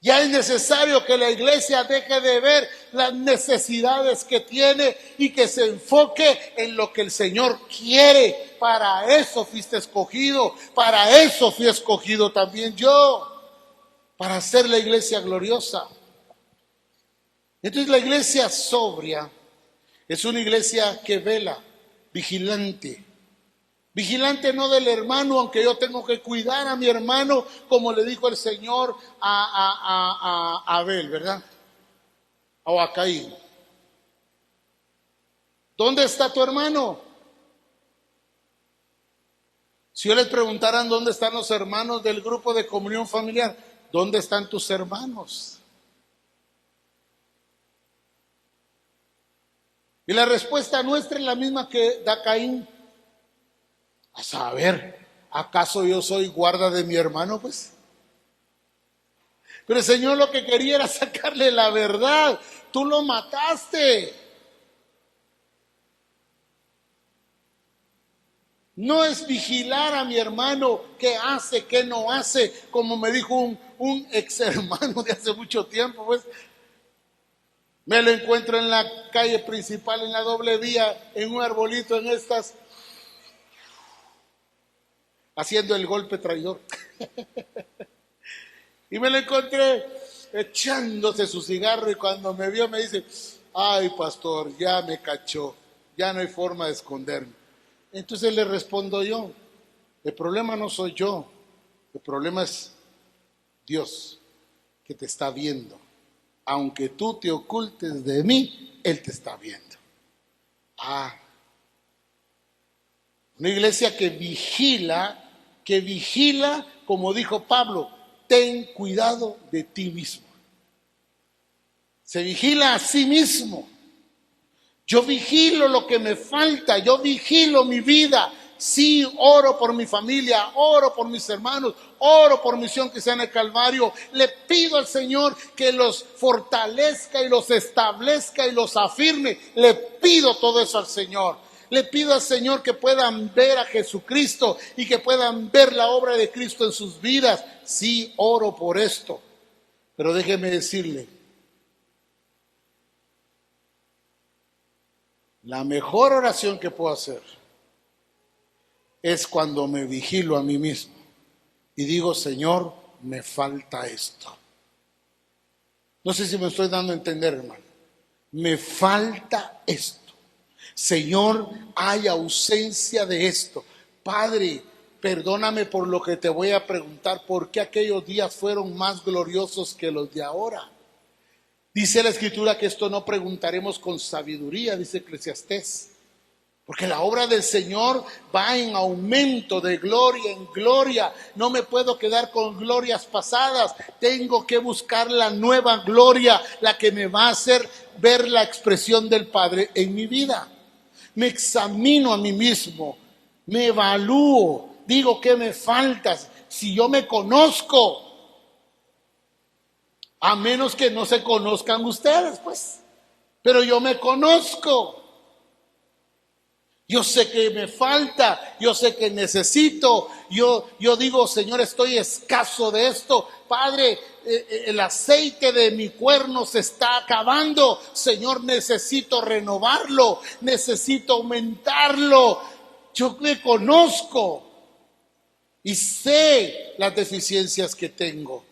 Ya es necesario que la iglesia deje de ver las necesidades que tiene y que se enfoque en lo que el Señor quiere. Para eso fuiste escogido, para eso fui escogido también yo, para hacer la iglesia gloriosa. Entonces la iglesia sobria es una iglesia que vela, vigilante. Vigilante no del hermano, aunque yo tengo que cuidar a mi hermano, como le dijo el Señor a Abel, ¿verdad? O a Caín. ¿Dónde está tu hermano? Si yo les preguntaran dónde están los hermanos del grupo de comunión familiar, ¿dónde están tus hermanos? Y la respuesta nuestra es la misma que da Caín. A saber, ¿acaso yo soy guarda de mi hermano? Pues. Pero el Señor lo que quería era sacarle la verdad. Tú lo mataste. No es vigilar a mi hermano qué hace, qué no hace, como me dijo un ex hermano de hace mucho tiempo, pues. Me lo encuentro en la calle principal, en la doble vía, en un arbolito en estas, haciendo el golpe traidor. Y me lo encontré echándose su cigarro y cuando me vio me dice, ay pastor, ya me cachó, ya no hay forma de esconderme. Entonces le respondo yo, el problema no soy yo, el problema es Dios que te está viendo. Aunque tú te ocultes de mí, Él te está viendo. Una iglesia que vigila, como dijo Pablo, ten cuidado de ti mismo. Se vigila a sí mismo. Yo vigilo lo que me falta, yo vigilo mi vida. Sí, oro por mi familia, oro por mis hermanos, oro por Misión Cristiana del Calvario. Le pido al Señor que los fortalezca y los establezca y los afirme. Le pido todo eso al Señor. Le pido al Señor que puedan ver a Jesucristo y que puedan ver la obra de Cristo en sus vidas. Sí, oro por esto. Pero déjeme decirle, la mejor oración que puedo hacer es cuando me vigilo a mí mismo y digo, Señor, me falta esto. No sé si me estoy dando a entender, hermano. Me falta esto. Señor, hay ausencia de esto. Padre, perdóname por lo que te voy a preguntar. ¿Por qué aquellos días fueron más gloriosos que los de ahora? Dice la Escritura que esto no preguntaremos con sabiduría, dice Eclesiastés. Porque la obra del Señor va en aumento de gloria en gloria. No me puedo quedar con glorias pasadas. Tengo que buscar la nueva gloria, la que me va a hacer ver la expresión del Padre en mi vida. Me examino a mí mismo, me evalúo, digo qué me falta. Si yo me conozco, a menos que no se conozcan ustedes, pues. Pero yo me conozco. Yo sé que me falta, yo sé que necesito, yo digo, Señor, estoy escaso de esto. Padre, el aceite de mi cuerno se está acabando. Señor, necesito renovarlo, necesito aumentarlo. Yo me conozco y sé las deficiencias que tengo,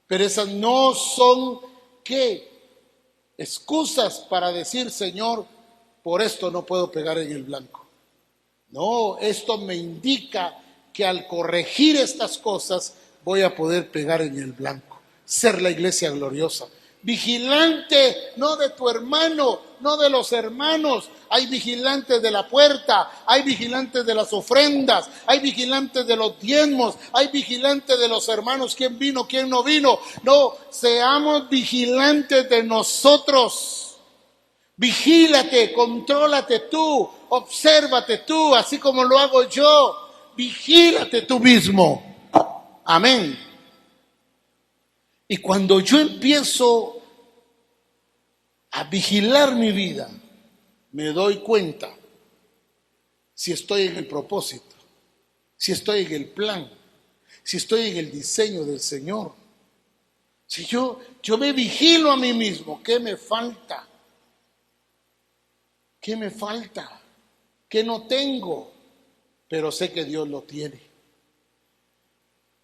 pero esas no son, ¿qué? Excusas para decir, Señor, por esto no puedo pegar en el blanco. No, esto me indica que al corregir estas cosas voy a poder pegar en el blanco, ser la iglesia gloriosa. Vigilante, no de tu hermano, no de los hermanos. Hay vigilantes de la puerta, hay vigilantes de las ofrendas, hay vigilantes de los diezmos, hay vigilantes de los hermanos, quién vino, quién no vino. No, seamos vigilantes de nosotros. Vigílate, contrólate tú, obsérvate tú, así como lo hago yo. Vigílate tú mismo. Amén. Y cuando yo empiezo a vigilar mi vida, me doy cuenta si estoy en el propósito, si estoy en el plan, si estoy en el diseño del Señor. Si yo me vigilo a mí mismo, ¿qué me falta? ¿Qué me falta? ¿Qué no tengo? Pero sé que Dios lo tiene.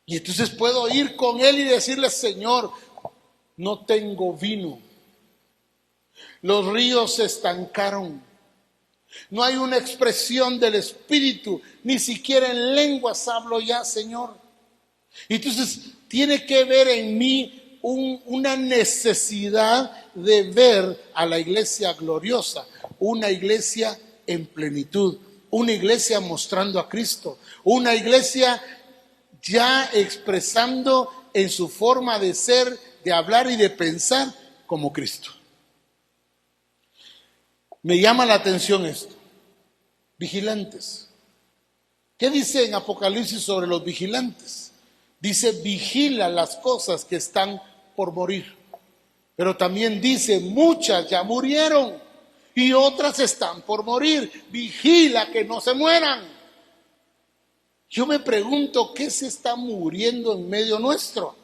Y entonces puedo ir con Él y decirle, Señor, no tengo vino. Los ríos se estancaron. No hay una expresión del Espíritu. Ni siquiera en lenguas hablo ya, Señor. Y entonces tiene que ver en mí una necesidad de ver a la iglesia gloriosa. Una iglesia en plenitud, una iglesia mostrando a Cristo, una iglesia ya expresando en su forma de ser, de hablar y de pensar como Cristo. Me llama la atención esto. Vigilantes. ¿Qué dice en Apocalipsis sobre los vigilantes? Dice, vigila las cosas que están por morir. Pero también dice, muchas ya murieron y otras están por morir. Vigila que no se mueran. Yo me pregunto, ¿qué se está muriendo en medio nuestro?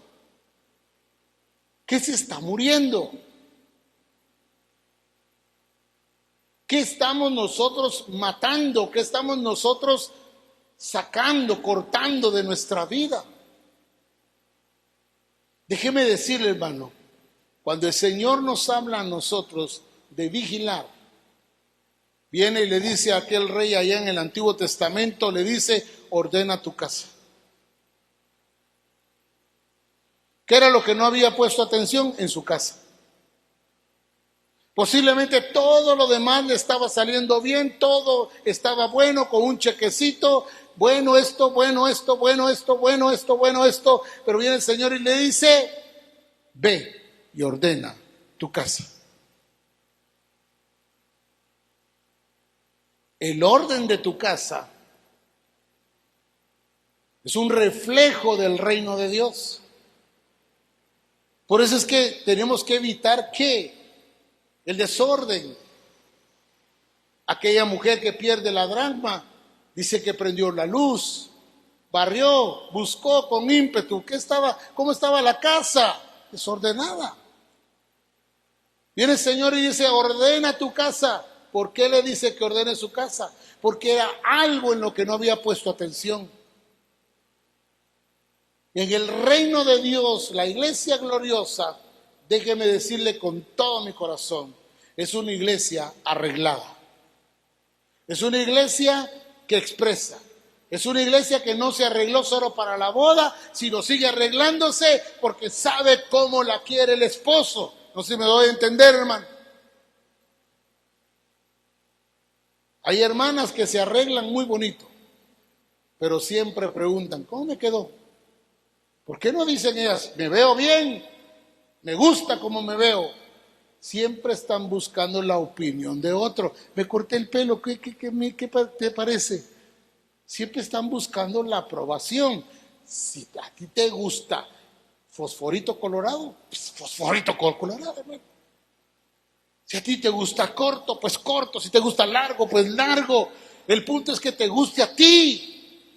¿Qué se está muriendo? ¿Qué estamos nosotros matando? ¿Qué estamos nosotros sacando, cortando de nuestra vida? Déjeme decirle, hermano, cuando el Señor nos habla a nosotros de vigilar, viene y le dice a aquel rey allá en el Antiguo Testamento, le dice, ordena tu casa. ¿Qué era lo que no había puesto atención? En su casa. Posiblemente todo lo demás le estaba saliendo bien, todo estaba bueno, con un chequecito, bueno esto, bueno esto, bueno esto, bueno esto, bueno esto, pero viene el Señor y le dice, ve y ordena tu casa. El orden de tu casa es un reflejo del reino de Dios. Por eso es que tenemos que evitar ¿qué? El desorden. Aquella mujer que pierde la dracma, dice que prendió la luz, barrió, buscó con ímpetu. ¿Cómo estaba la casa? Desordenada. Viene el Señor y dice, ordena tu casa. ¿Por qué le dice que ordene su casa? Porque era algo en lo que no había puesto atención. En el reino de Dios, la iglesia gloriosa, déjeme decirle con todo mi corazón, es una iglesia arreglada. Es una iglesia que expresa. Es una iglesia que no se arregló solo para la boda, sino sigue arreglándose porque sabe cómo la quiere el esposo. No sé si me doy a entender, hermano. Hay hermanas que se arreglan muy bonito, pero siempre preguntan, ¿cómo me quedó? ¿Por qué no dicen ellas, me veo bien, me gusta cómo me veo? Siempre están buscando la opinión de otro. Me corté el pelo, ¿qué te parece? Siempre están buscando la aprobación. Si a ti te gusta fosforito colorado, pues fosforito colorado, hermano. Si a ti te gusta corto, pues corto. Si te gusta largo, pues largo. El punto es que te guste a ti.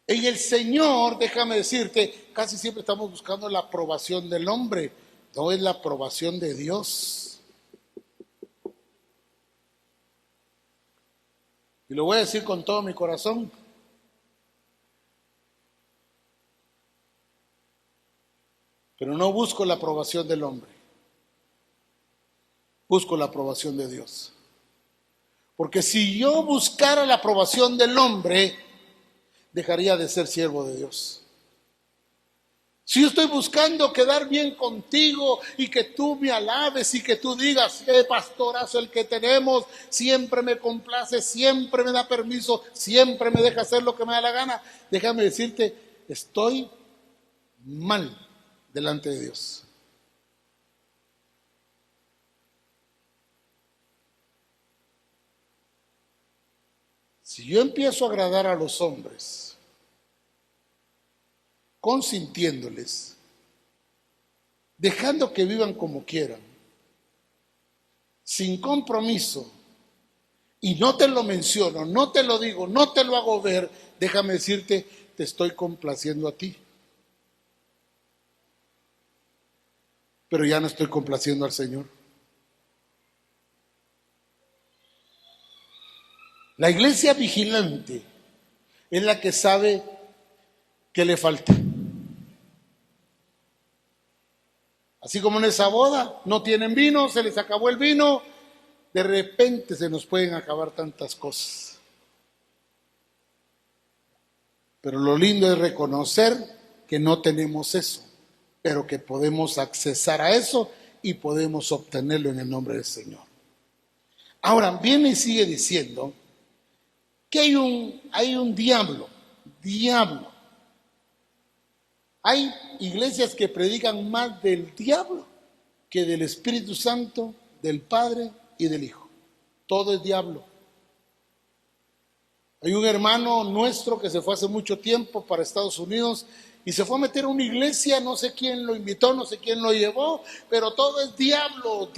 En el Señor, déjame decirte, casi siempre estamos buscando la aprobación del hombre. No es la aprobación de Dios. Y lo voy a decir con todo mi corazón. Pero no busco la aprobación del hombre. Busco la aprobación de Dios. Porque si yo buscara la aprobación del hombre, dejaría de ser siervo de Dios. Si yo estoy buscando quedar bien contigo y que tú me alabes y que tú digas, qué pastorazo el que tenemos, siempre me complace, siempre me da permiso, siempre me deja hacer lo que me da la gana, déjame decirte, estoy mal delante de Dios. Si yo empiezo a agradar a los hombres, consintiéndoles, dejando que vivan como quieran, sin compromiso, y no te lo menciono, no te lo digo, no te lo hago ver, déjame decirte, te estoy complaciendo a ti. Pero ya no estoy complaciendo al Señor. La iglesia vigilante es la que sabe que le falta. Así como en esa boda, no tienen vino, se les acabó el vino, de repente se nos pueden acabar tantas cosas. Pero lo lindo es reconocer que no tenemos eso, pero que podemos accesar a eso y podemos obtenerlo en el nombre del Señor. Ahora, viene y sigue diciendo que hay un diablo. Hay iglesias que predican más del diablo que del Espíritu Santo, del Padre y del Hijo. Todo es diablo. Hay un hermano nuestro que se fue hace mucho tiempo para Estados Unidos y se fue a meter a una iglesia, no sé quién lo invitó, no sé quién lo llevó, pero todo es diablo,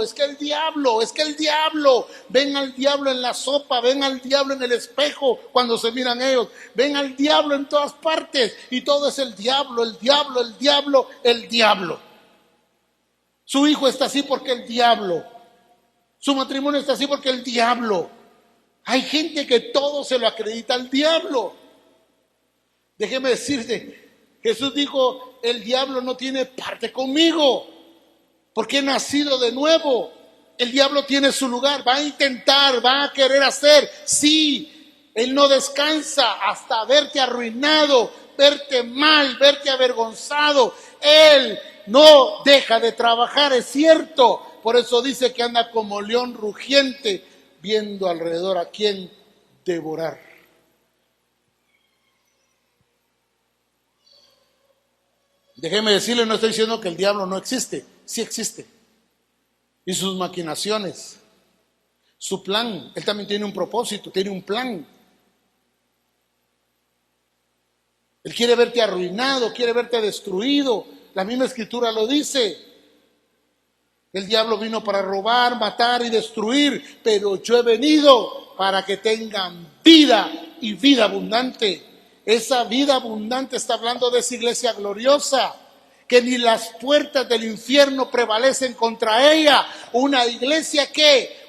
es que el diablo, ven al diablo en la sopa, ven al diablo en el espejo cuando se miran ellos, ven al diablo en todas partes y todo es el diablo. Su hijo está así porque el diablo, su matrimonio está así porque el diablo. Hay gente que todo se lo acredita al diablo. Déjeme decirte, Jesús dijo, el diablo no tiene parte conmigo, porque he nacido de nuevo. El diablo tiene su lugar, va a intentar, va a querer hacer. Sí, él no descansa hasta verte arruinado, verte mal, verte avergonzado. Él no deja de trabajar, es cierto. Por eso dice que anda como león rugiente, viendo alrededor a quién devorar. Déjeme decirle, no estoy diciendo que el diablo no existe, sí existe. Y sus maquinaciones, su plan, él también tiene un propósito, tiene un plan. Él quiere verte arruinado, quiere verte destruido. La misma escritura lo dice. El diablo vino para robar, matar y destruir, pero yo he venido para que tengan vida y vida abundante. Esa vida abundante está hablando de esa iglesia gloriosa, que ni las puertas del infierno prevalecen contra ella. Una iglesia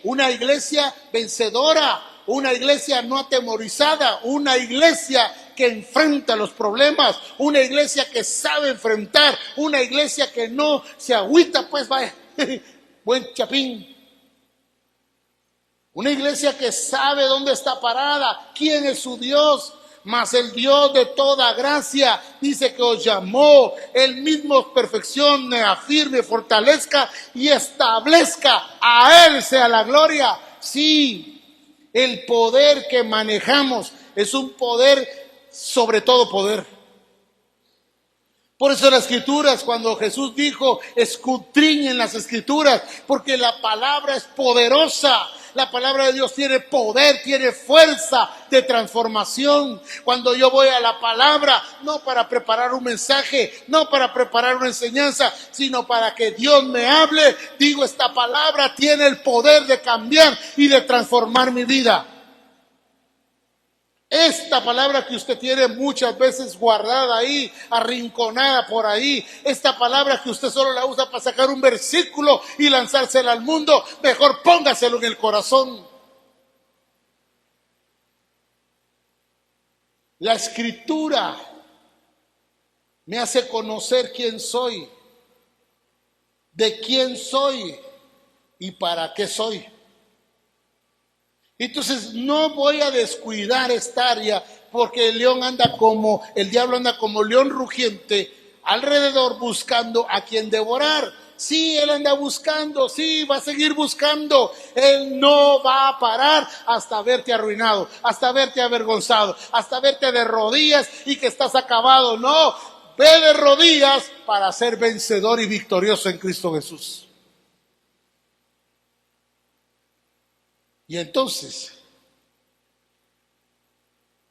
una iglesia vencedora, una iglesia no atemorizada, una iglesia que enfrenta los problemas, una iglesia que sabe enfrentar, una iglesia que no se agüita, pues vaya, buen chapín. Una iglesia que sabe dónde está parada, quién es su Dios. Mas el Dios de toda gracia dice que os llamó, Él mismo os perfeccione, afirme, fortalezca y establezca. A Él sea la gloria. Sí, el poder que manejamos es un poder sobre todo poder. Por eso las escrituras, cuando Jesús dijo, escudriñen las escrituras, porque la palabra es poderosa. La palabra de Dios tiene poder, tiene fuerza de transformación. Cuando yo voy a la palabra, no para preparar un mensaje, no para preparar una enseñanza, sino para que Dios me hable, digo, esta palabra tiene el poder de cambiar y de transformar mi vida. Esta palabra que usted tiene muchas veces guardada ahí, arrinconada por ahí, esta palabra que usted solo la usa para sacar un versículo y lanzársela al mundo, mejor póngaselo en el corazón. La escritura me hace conocer quién soy, de quién soy y para qué soy. Entonces no voy a descuidar esta área, porque el diablo anda como león rugiente alrededor buscando a quien devorar. Sí, él anda buscando, sí, va a seguir buscando. Él no va a parar hasta verte arruinado, hasta verte avergonzado, hasta verte de rodillas y que estás acabado. No, ve de rodillas para ser vencedor y victorioso en Cristo Jesús. Y entonces,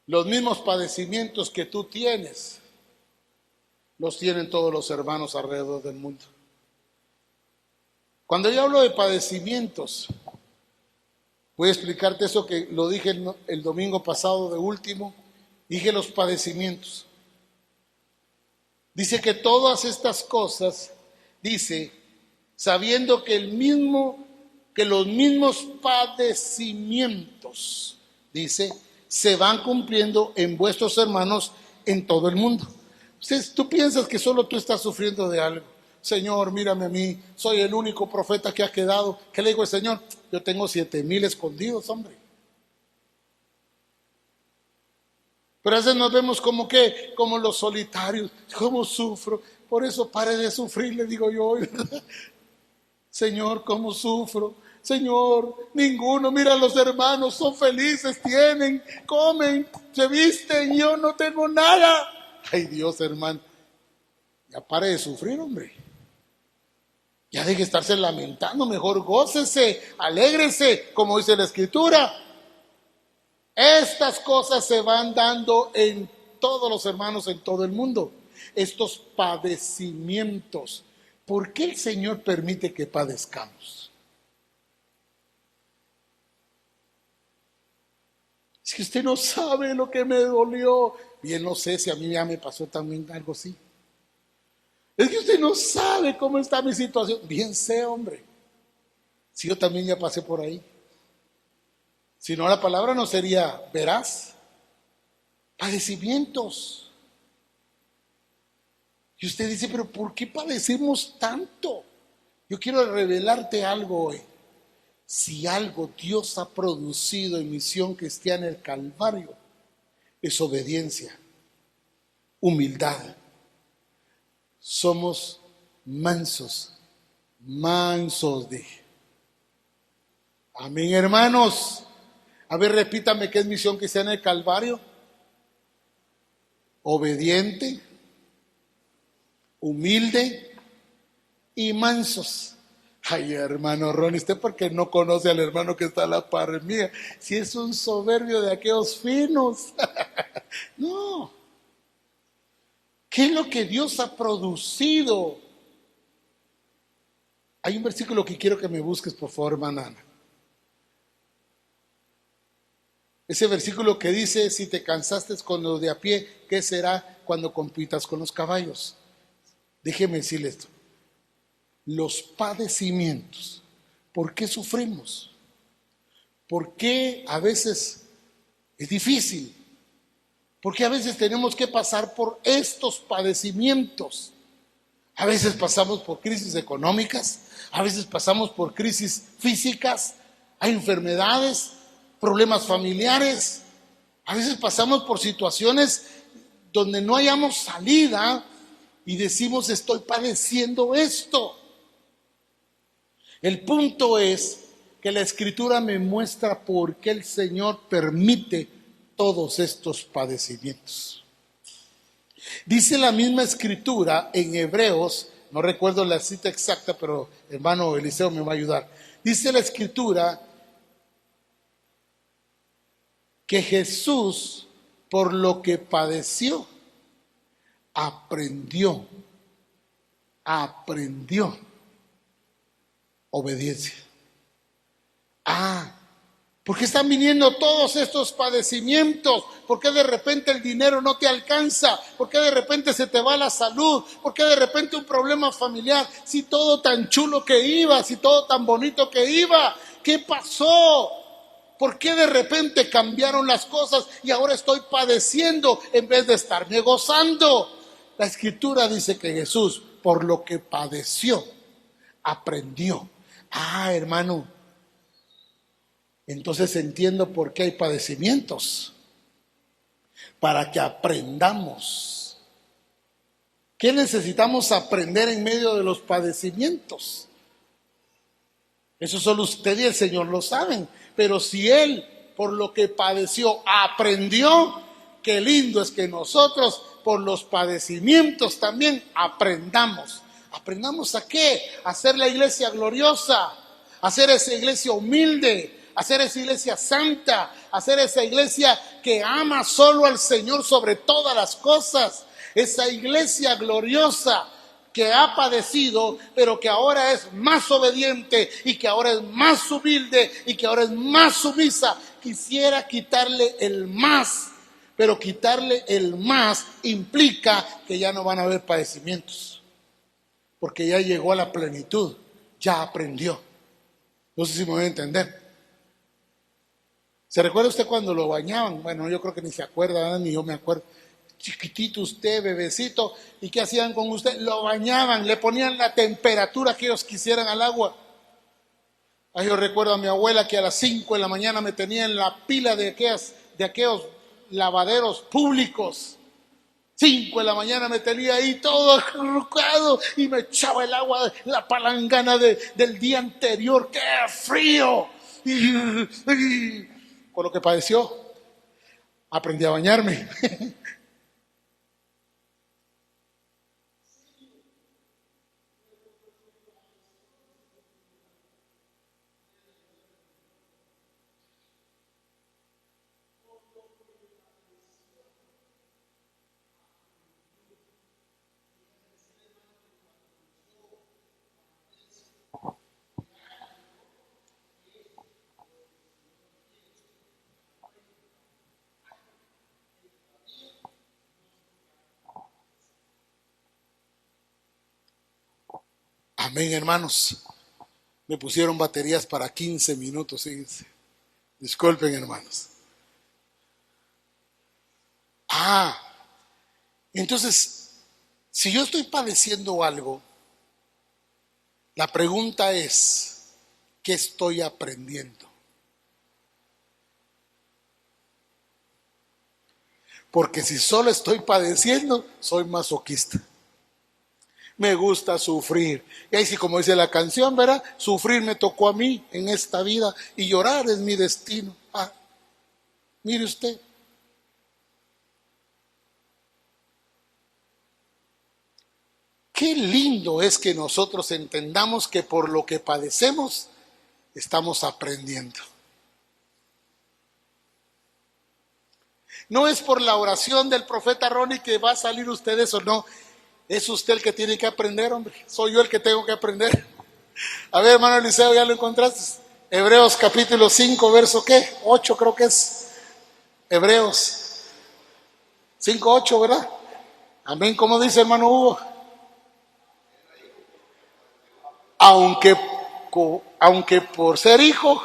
los mismos padecimientos que tú tienes, los tienen todos los hermanos alrededor del mundo. Cuando yo hablo de padecimientos, voy a explicarte eso que lo dije el domingo pasado de último, dije los padecimientos. Dice que todas estas cosas, dice, sabiendo que los mismos padecimientos, dice, se van cumpliendo en vuestros hermanos en todo el mundo. Tú piensas que solo tú estás sufriendo de algo. Señor, mírame a mí, soy el único profeta que ha quedado. ¿Qué le digo al Señor? Yo tengo 7,000 escondidos, hombre. Pero a veces nos vemos como los solitarios. ¿Cómo sufro? Por eso pare de sufrir, le digo yo. Señor, ¿cómo sufro? Señor, ninguno, mira, los hermanos son felices, tienen, comen, se visten, yo no tengo nada. Ay, Dios, hermano, ya pare de sufrir, hombre. Ya deje de estarse lamentando, mejor gócese, alégrese, como dice la Escritura. Estas cosas se van dando en todos los hermanos en todo el mundo. Estos padecimientos. ¿Por qué el Señor permite que padezcamos? Es que usted no sabe lo que me dolió. Bien, no sé si a mí ya me pasó también algo así. Es que usted no sabe cómo está mi situación. Bien sé, hombre. Si yo también ya pasé por ahí. Si no, la palabra no sería veraz. Padecimientos. Y usted dice, pero ¿por qué padecemos tanto? Yo quiero revelarte algo hoy. Si algo Dios ha producido en Misión Cristiana el Calvario, es obediencia, humildad. Somos mansos, dije. Amén, hermanos. A ver, repítame, ¿qué es Misión Cristiana el Calvario? Obediente, humilde y mansos. Ay, hermano Ronnie, usted porque no conoce al hermano que está a la par mía. Si es un soberbio de aquellos finos. No. ¿Qué es lo que Dios ha producido? Hay un versículo que quiero que me busques, por favor, hermana Ana. Ese versículo que dice, si te cansaste con los de a pie, ¿qué será cuando compitas con los caballos? Déjeme decirle esto. Los padecimientos. ¿Por qué sufrimos? ¿Por qué a veces es difícil? ¿Por qué a veces tenemos que pasar por estos padecimientos? A veces pasamos por crisis económicas, a veces pasamos por crisis físicas, hay enfermedades, problemas familiares, a veces pasamos por situaciones donde no hayamos salida y decimos, estoy padeciendo esto. El punto es que la Escritura me muestra por qué el Señor permite todos estos padecimientos. Dice la misma Escritura en Hebreos, no recuerdo la cita exacta, pero hermano Eliseo me va a ayudar. Dice la Escritura que Jesús, por lo que padeció, aprendió obediencia. ¿Por qué están viniendo todos estos padecimientos? ¿Por qué de repente el dinero no te alcanza? ¿Por qué de repente se te va la salud? ¿Por qué de repente un problema familiar? Si todo tan chulo que iba, si todo tan bonito que iba, ¿qué pasó? ¿Por qué de repente cambiaron las cosas y ahora estoy padeciendo en vez de estarme gozando? La Escritura dice que Jesús, por lo que padeció, aprendió. Hermano, entonces entiendo por qué hay padecimientos. Para que aprendamos. ¿Qué necesitamos aprender en medio de los padecimientos? Eso solo usted y el Señor lo saben. Pero si Él, por lo que padeció, aprendió, qué lindo es que nosotros, por los padecimientos también, aprendamos. ¿Aprendamos a qué? A hacer la iglesia gloriosa, a hacer esa iglesia humilde, a hacer esa iglesia santa, a hacer esa iglesia que ama solo al Señor sobre todas las cosas. Esa iglesia gloriosa que ha padecido, pero que ahora es más obediente y que ahora es más humilde y que ahora es más sumisa. Quisiera quitarle el más, pero quitarle el más implica que ya no van a haber padecimientos, porque ya llegó a la plenitud, ya aprendió. No sé si me voy a entender. ¿Se recuerda usted cuando lo bañaban? Bueno, yo creo que ni se acuerda, ni yo me acuerdo. Chiquitito usted, bebecito, ¿y qué hacían con usted? Lo bañaban, le ponían la temperatura que ellos quisieran al agua. Yo recuerdo a mi abuela que a las 5 de la mañana me tenía en la pila de aquellos lavaderos públicos. 5 de la mañana me tenía ahí todo acurrucado y me echaba el agua, la palangana del día anterior. ¡Qué frío! Con lo que padeció, aprendí a bañarme. Amén, hermanos. Me pusieron baterías para 15 minutos, fíjense. Disculpen, hermanos. Entonces, si yo estoy padeciendo algo, la pregunta es, ¿qué estoy aprendiendo? Porque si solo estoy padeciendo, soy masoquista. Me gusta sufrir. Y ahí sí, como dice la canción, ¿verdad? Sufrir me tocó a mí en esta vida y llorar es mi destino. Mire usted. Qué lindo es que nosotros entendamos que por lo que padecemos, estamos aprendiendo. No es por la oración del profeta Ronnie que va a salir usted eso, no. Es usted el que tiene que aprender, hombre. Soy yo el que tengo que aprender. A ver, hermano Eliseo, ¿ya lo encontraste? Hebreos capítulo 5, verso ¿qué? 8 creo que es. Hebreos 5, 8, ¿verdad? Amén, ¿cómo dice hermano Hugo? Aunque por ser hijo,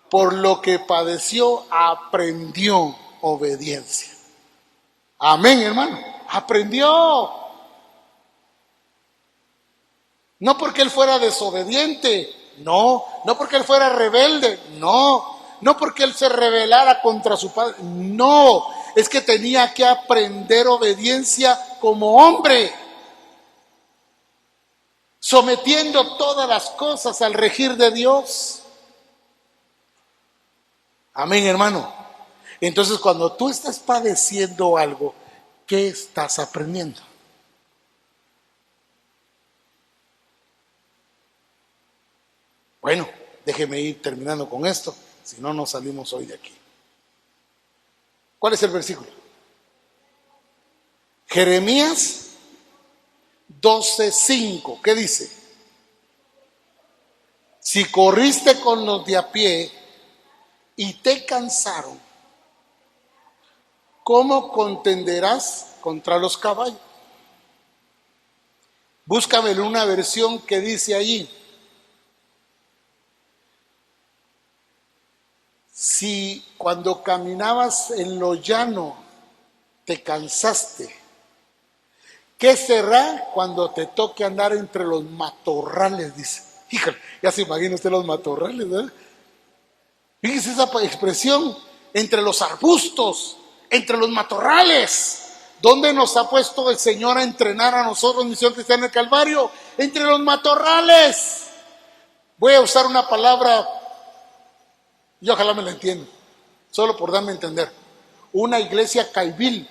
por lo que padeció, aprendió obediencia. Amén, hermano. Aprendió. No porque él fuera desobediente, no porque él fuera rebelde, no porque él se rebelara contra su padre, no, es que tenía que aprender obediencia como hombre, sometiendo todas las cosas al regir de Dios. Amén, hermano. Entonces, cuando tú estás padeciendo algo, ¿qué estás aprendiendo? Bueno, déjeme ir terminando con esto. si no, no salimos hoy de aquí. ¿Cuál es el versículo? Jeremías 12:5. ¿Qué dice? Si corriste con los de a pie y te cansaron, ¿cómo contenderás contra los caballos? Búscame una versión que dice allí: si cuando caminabas en lo llano te cansaste, ¿qué será cuando te toque andar entre los matorrales? Dice. Híjole, ya se imagina usted los matorrales, ¿verdad? Fíjese esa expresión, entre los arbustos, entre los matorrales. ¿Dónde nos ha puesto el Señor a entrenar a nosotros, Misión Cristiana del Calvario? Entre los matorrales. Voy a usar una palabra, y ojalá me la entiendan, solo por darme a entender. Una iglesia caibil.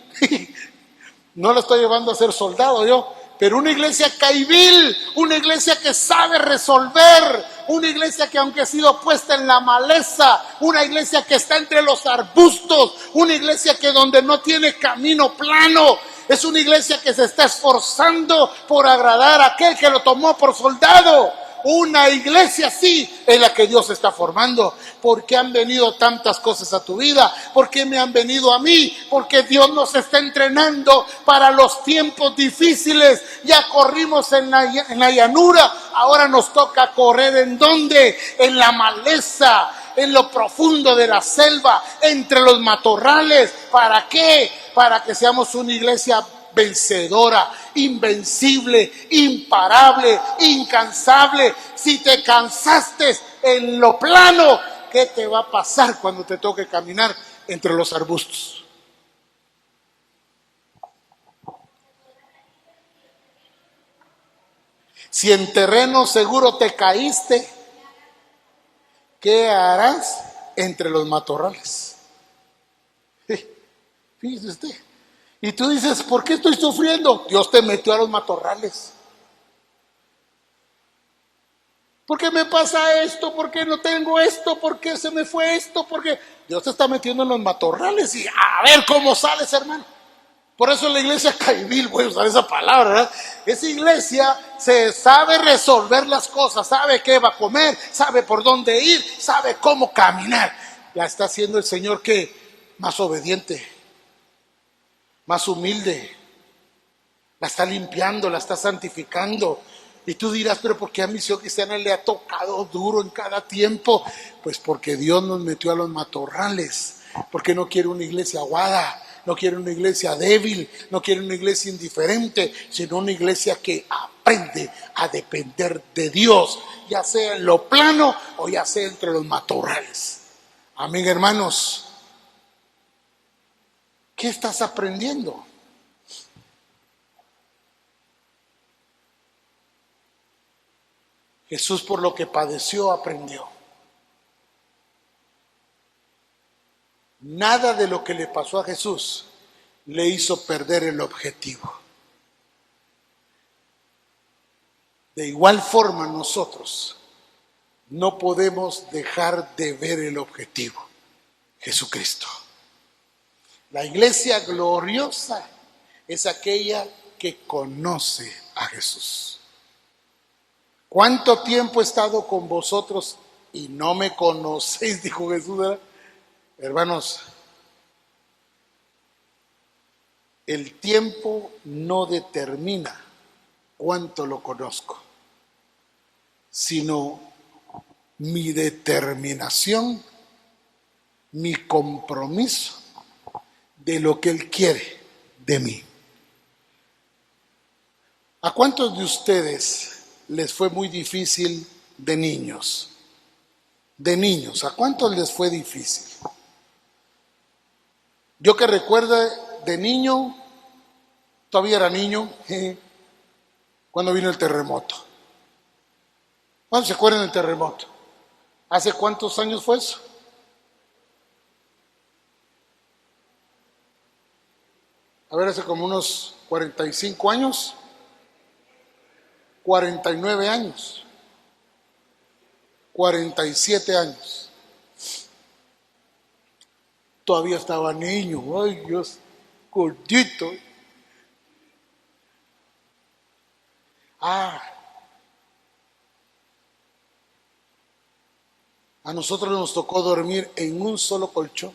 No la estoy llevando a ser soldado yo, pero una iglesia caibil, una iglesia que sabe resolver, una iglesia que aunque ha sido puesta en la maleza, una iglesia que está entre los arbustos, una iglesia que donde no tiene camino plano, es una iglesia que se está esforzando por agradar a aquel que lo tomó por soldado. Una iglesia así es la que Dios está formando. ¿Por qué han venido tantas cosas a tu vida? ¿Por qué me han venido a mí? Porque Dios nos está entrenando para los tiempos difíciles. Ya corrimos en la llanura, ahora nos toca correr ¿en dónde? En la maleza, en lo profundo de la selva, entre los matorrales. ¿Para qué? Para que seamos una iglesia vencedora, invencible, imparable, incansable. Si te cansaste en lo plano, ¿qué te va a pasar cuando te toque caminar entre los arbustos? Si en terreno seguro te caíste, ¿qué harás entre los matorrales? Fíjese usted. Y tú dices, ¿por qué estoy sufriendo? Dios te metió a los matorrales. ¿Por qué me pasa esto? ¿Por qué no tengo esto? ¿Por qué se me fue esto? ¿Por qué? Dios te está metiendo en los matorrales y a ver cómo sales, hermano. Por eso la iglesia caibil, voy a usar esa palabra, ¿verdad? Esa iglesia se sabe resolver las cosas, sabe qué va a comer, sabe por dónde ir, sabe cómo caminar. La está haciendo el Señor que más obediente, más humilde, la está limpiando, la está santificando. Y tú dirás, pero ¿por qué a Misión Cristiana le ha tocado duro en cada tiempo? Pues porque Dios nos metió a los matorrales, porque no quiere una iglesia aguada, no quiere una iglesia débil, no quiere una iglesia indiferente, sino una iglesia que aprende a depender de Dios, ya sea en lo plano o ya sea entre los matorrales. Amén, hermanos. ¿Qué estás aprendiendo? Jesús, por lo que padeció, aprendió. Nada de lo que le pasó a Jesús le hizo perder el objetivo. De igual forma, nosotros no podemos dejar de ver el objetivo: Jesucristo. La iglesia gloriosa es aquella que conoce a Jesús. ¿Cuánto tiempo he estado con vosotros y no me conocéis? Dijo Jesús, ¿verdad? Hermanos, el tiempo no determina cuánto lo conozco, sino mi determinación, mi compromiso de lo que Él quiere de mí. ¿A cuántos de ustedes les fue muy difícil de niños? De niños, ¿a cuántos les fue difícil? Yo que recuerdo de niño, todavía era niño, cuando vino el terremoto. ¿Cuántos se acuerdan del terremoto? ¿Hace cuántos años fue eso? A ver, hace como unos 45 años, 49 años, 47 años. Todavía estaba niño, ay Dios, gordito. Ah, a nosotros nos tocó dormir en un solo colchón.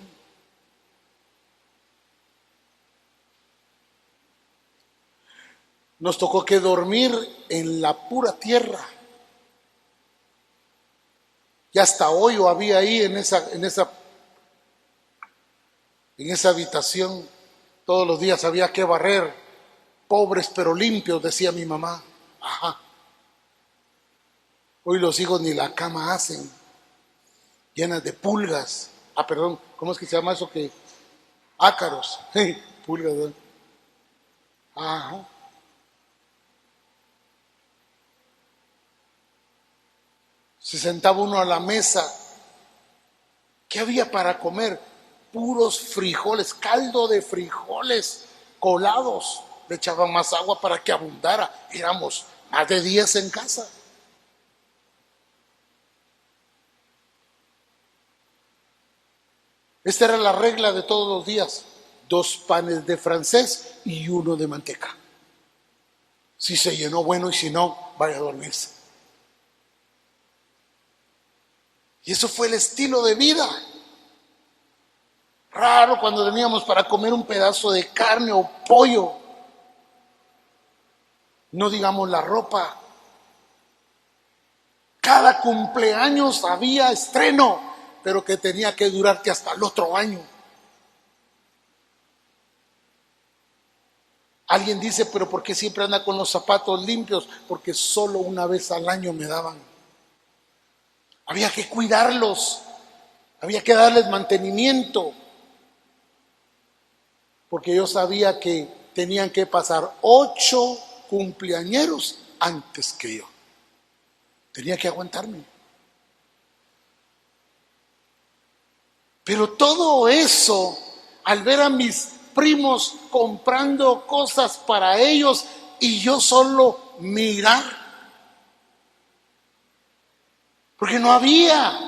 Nos tocó que dormir en la pura tierra. Y hasta hoyo había ahí en esa habitación. Todos los días había que barrer. Pobres pero limpios, decía mi mamá. Ajá. Hoy los hijos ni la cama hacen, llenas de pulgas. Ah, perdón, ¿cómo es que se llama eso? Que ácaros. Pulgas, ¿verdad? Ajá. Se sentaba uno a la mesa. ¿Qué había para comer? Puros frijoles, caldo de frijoles colados. Le echaban más agua para que abundara. Éramos más de 10 en casa. Esta era la regla de todos los días. 2 panes de francés y 1 de manteca. Si se llenó, bueno, y si no, vaya a dormirse. Y eso fue el estilo de vida. Raro cuando teníamos para comer un pedazo de carne o pollo. No digamos la ropa. Cada cumpleaños había estreno, pero que tenía que durarte hasta el otro año. Alguien dice, pero ¿por qué siempre anda con los zapatos limpios? Porque solo una vez al año me daban. Había que cuidarlos, había que darles mantenimiento, porque yo sabía que tenían que pasar 8 cumpleañeros antes que yo. Tenía que aguantarme. Pero todo eso, al ver a mis primos comprando cosas para ellos y yo solo mirar, porque no había.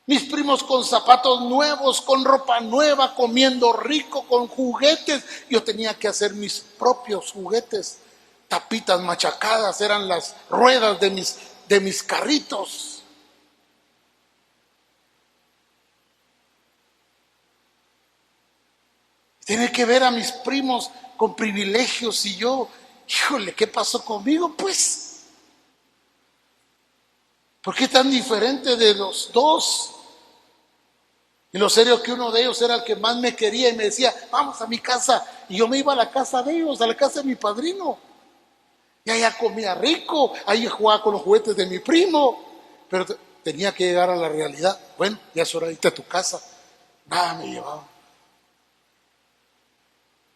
Mis primos con zapatos nuevos, con ropa nueva, comiendo rico, con juguetes. Yo tenía que hacer mis propios juguetes. Tapitas machacadas eran las ruedas de mis carritos. Tener que ver a mis primos con privilegios y yo, híjole, ¿qué pasó conmigo? Pues, ¿por qué tan diferente de los dos? Y lo serio que uno de ellos era el que más me quería y me decía, vamos a mi casa. Y yo me iba a la casa de ellos, a la casa de mi padrino. Y allá comía rico, ahí jugaba con los juguetes de mi primo. Pero tenía que llegar a la realidad. Bueno, ya es hora de irte a tu casa. Nada me llevaba.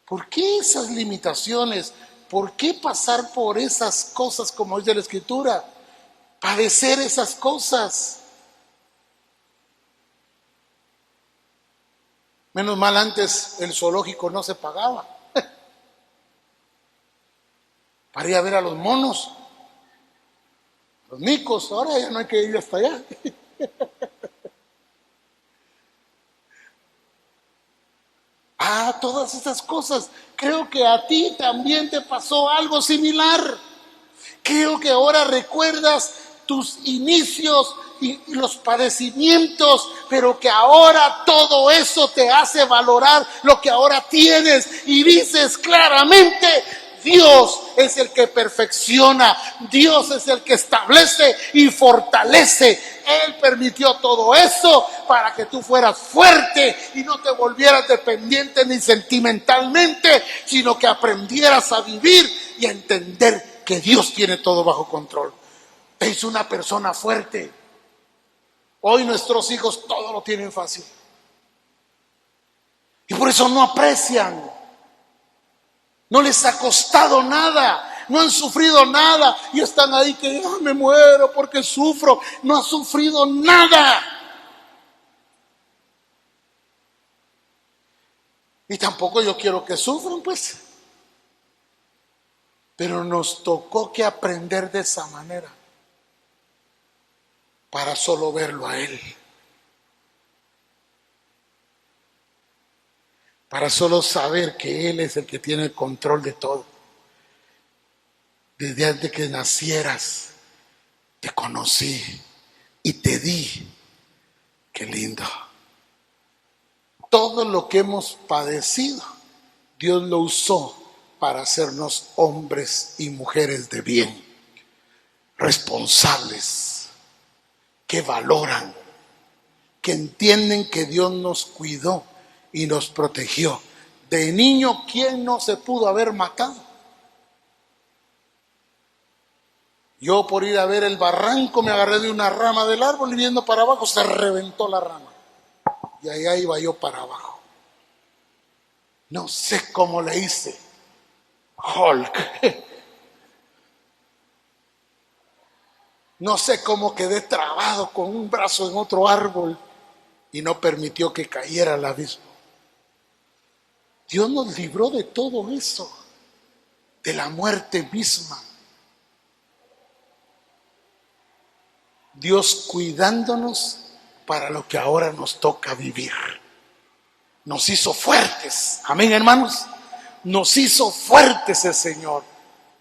¿Por qué esas limitaciones? ¿Por qué pasar por esas cosas como dice la Escritura? Padecer esas cosas. Menos mal antes el zoológico no se pagaba. Para ir a ver a los monos, los micos, ahora ya no hay que ir hasta allá. Todas estas cosas. Creo que a ti también te pasó algo similar. Creo que ahora recuerdas tus inicios y los padecimientos, pero que ahora todo eso te hace valorar lo que ahora tienes y dices claramente, Dios es el que perfecciona, Dios es el que establece y fortalece. Él permitió todo eso para que tú fueras fuerte y no te volvieras dependiente ni sentimentalmente, sino que aprendieras a vivir y a entender que Dios tiene todo bajo control. Te hizo una persona fuerte. Hoy nuestros hijos todo lo tienen fácil. Y por eso no aprecian. No les ha costado nada. No han sufrido nada. Y están ahí que me muero porque sufro. No ha sufrido nada. Y tampoco yo quiero que sufran, pues. Pero nos tocó que aprender de esa manera. Para solo verlo a Él. para solo saber que Él es el que tiene el control de todo. Desde antes que nacieras, te conocí y te di. Qué lindo. Todo lo que hemos padecido, Dios lo usó para hacernos hombres y mujeres de bien, responsables, que valoran, que entienden que Dios nos cuidó y nos protegió. De niño, ¿quién no se pudo haber matado? Yo por ir a ver el barranco me agarré de una rama del árbol y viendo para abajo se reventó la rama. Y allá iba yo para abajo. No sé cómo le hice. Hulk. No sé cómo quedé trabado con un brazo en otro árbol y no permitió que cayera al abismo. Dios nos libró de todo eso, de la muerte misma. Dios cuidándonos para lo que ahora nos toca vivir. Nos hizo fuertes. Amén, hermanos. Nos hizo fuertes el Señor.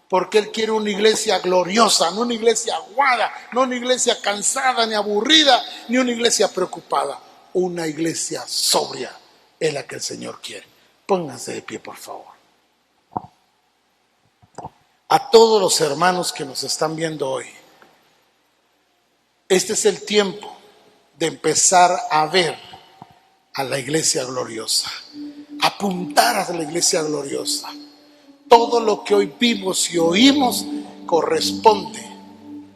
Porque Él quiere una iglesia gloriosa, no una iglesia aguada, no una iglesia cansada, ni aburrida, ni una iglesia preocupada. Una iglesia sobria es la que el Señor quiere. Pónganse de pie, por favor. A todos los hermanos que nos están viendo hoy, este es el tiempo de empezar a ver a la iglesia gloriosa, apuntar a la iglesia gloriosa. Todo lo que hoy vimos y oímos corresponde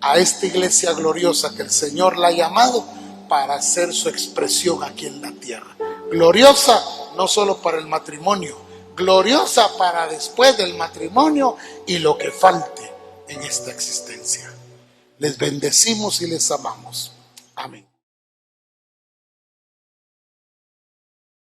a esta iglesia gloriosa que el Señor la ha llamado para hacer su expresión aquí en la tierra. Gloriosa no solo para el matrimonio, gloriosa para después del matrimonio y lo que falte en esta existencia. Les bendecimos y les amamos. Amén.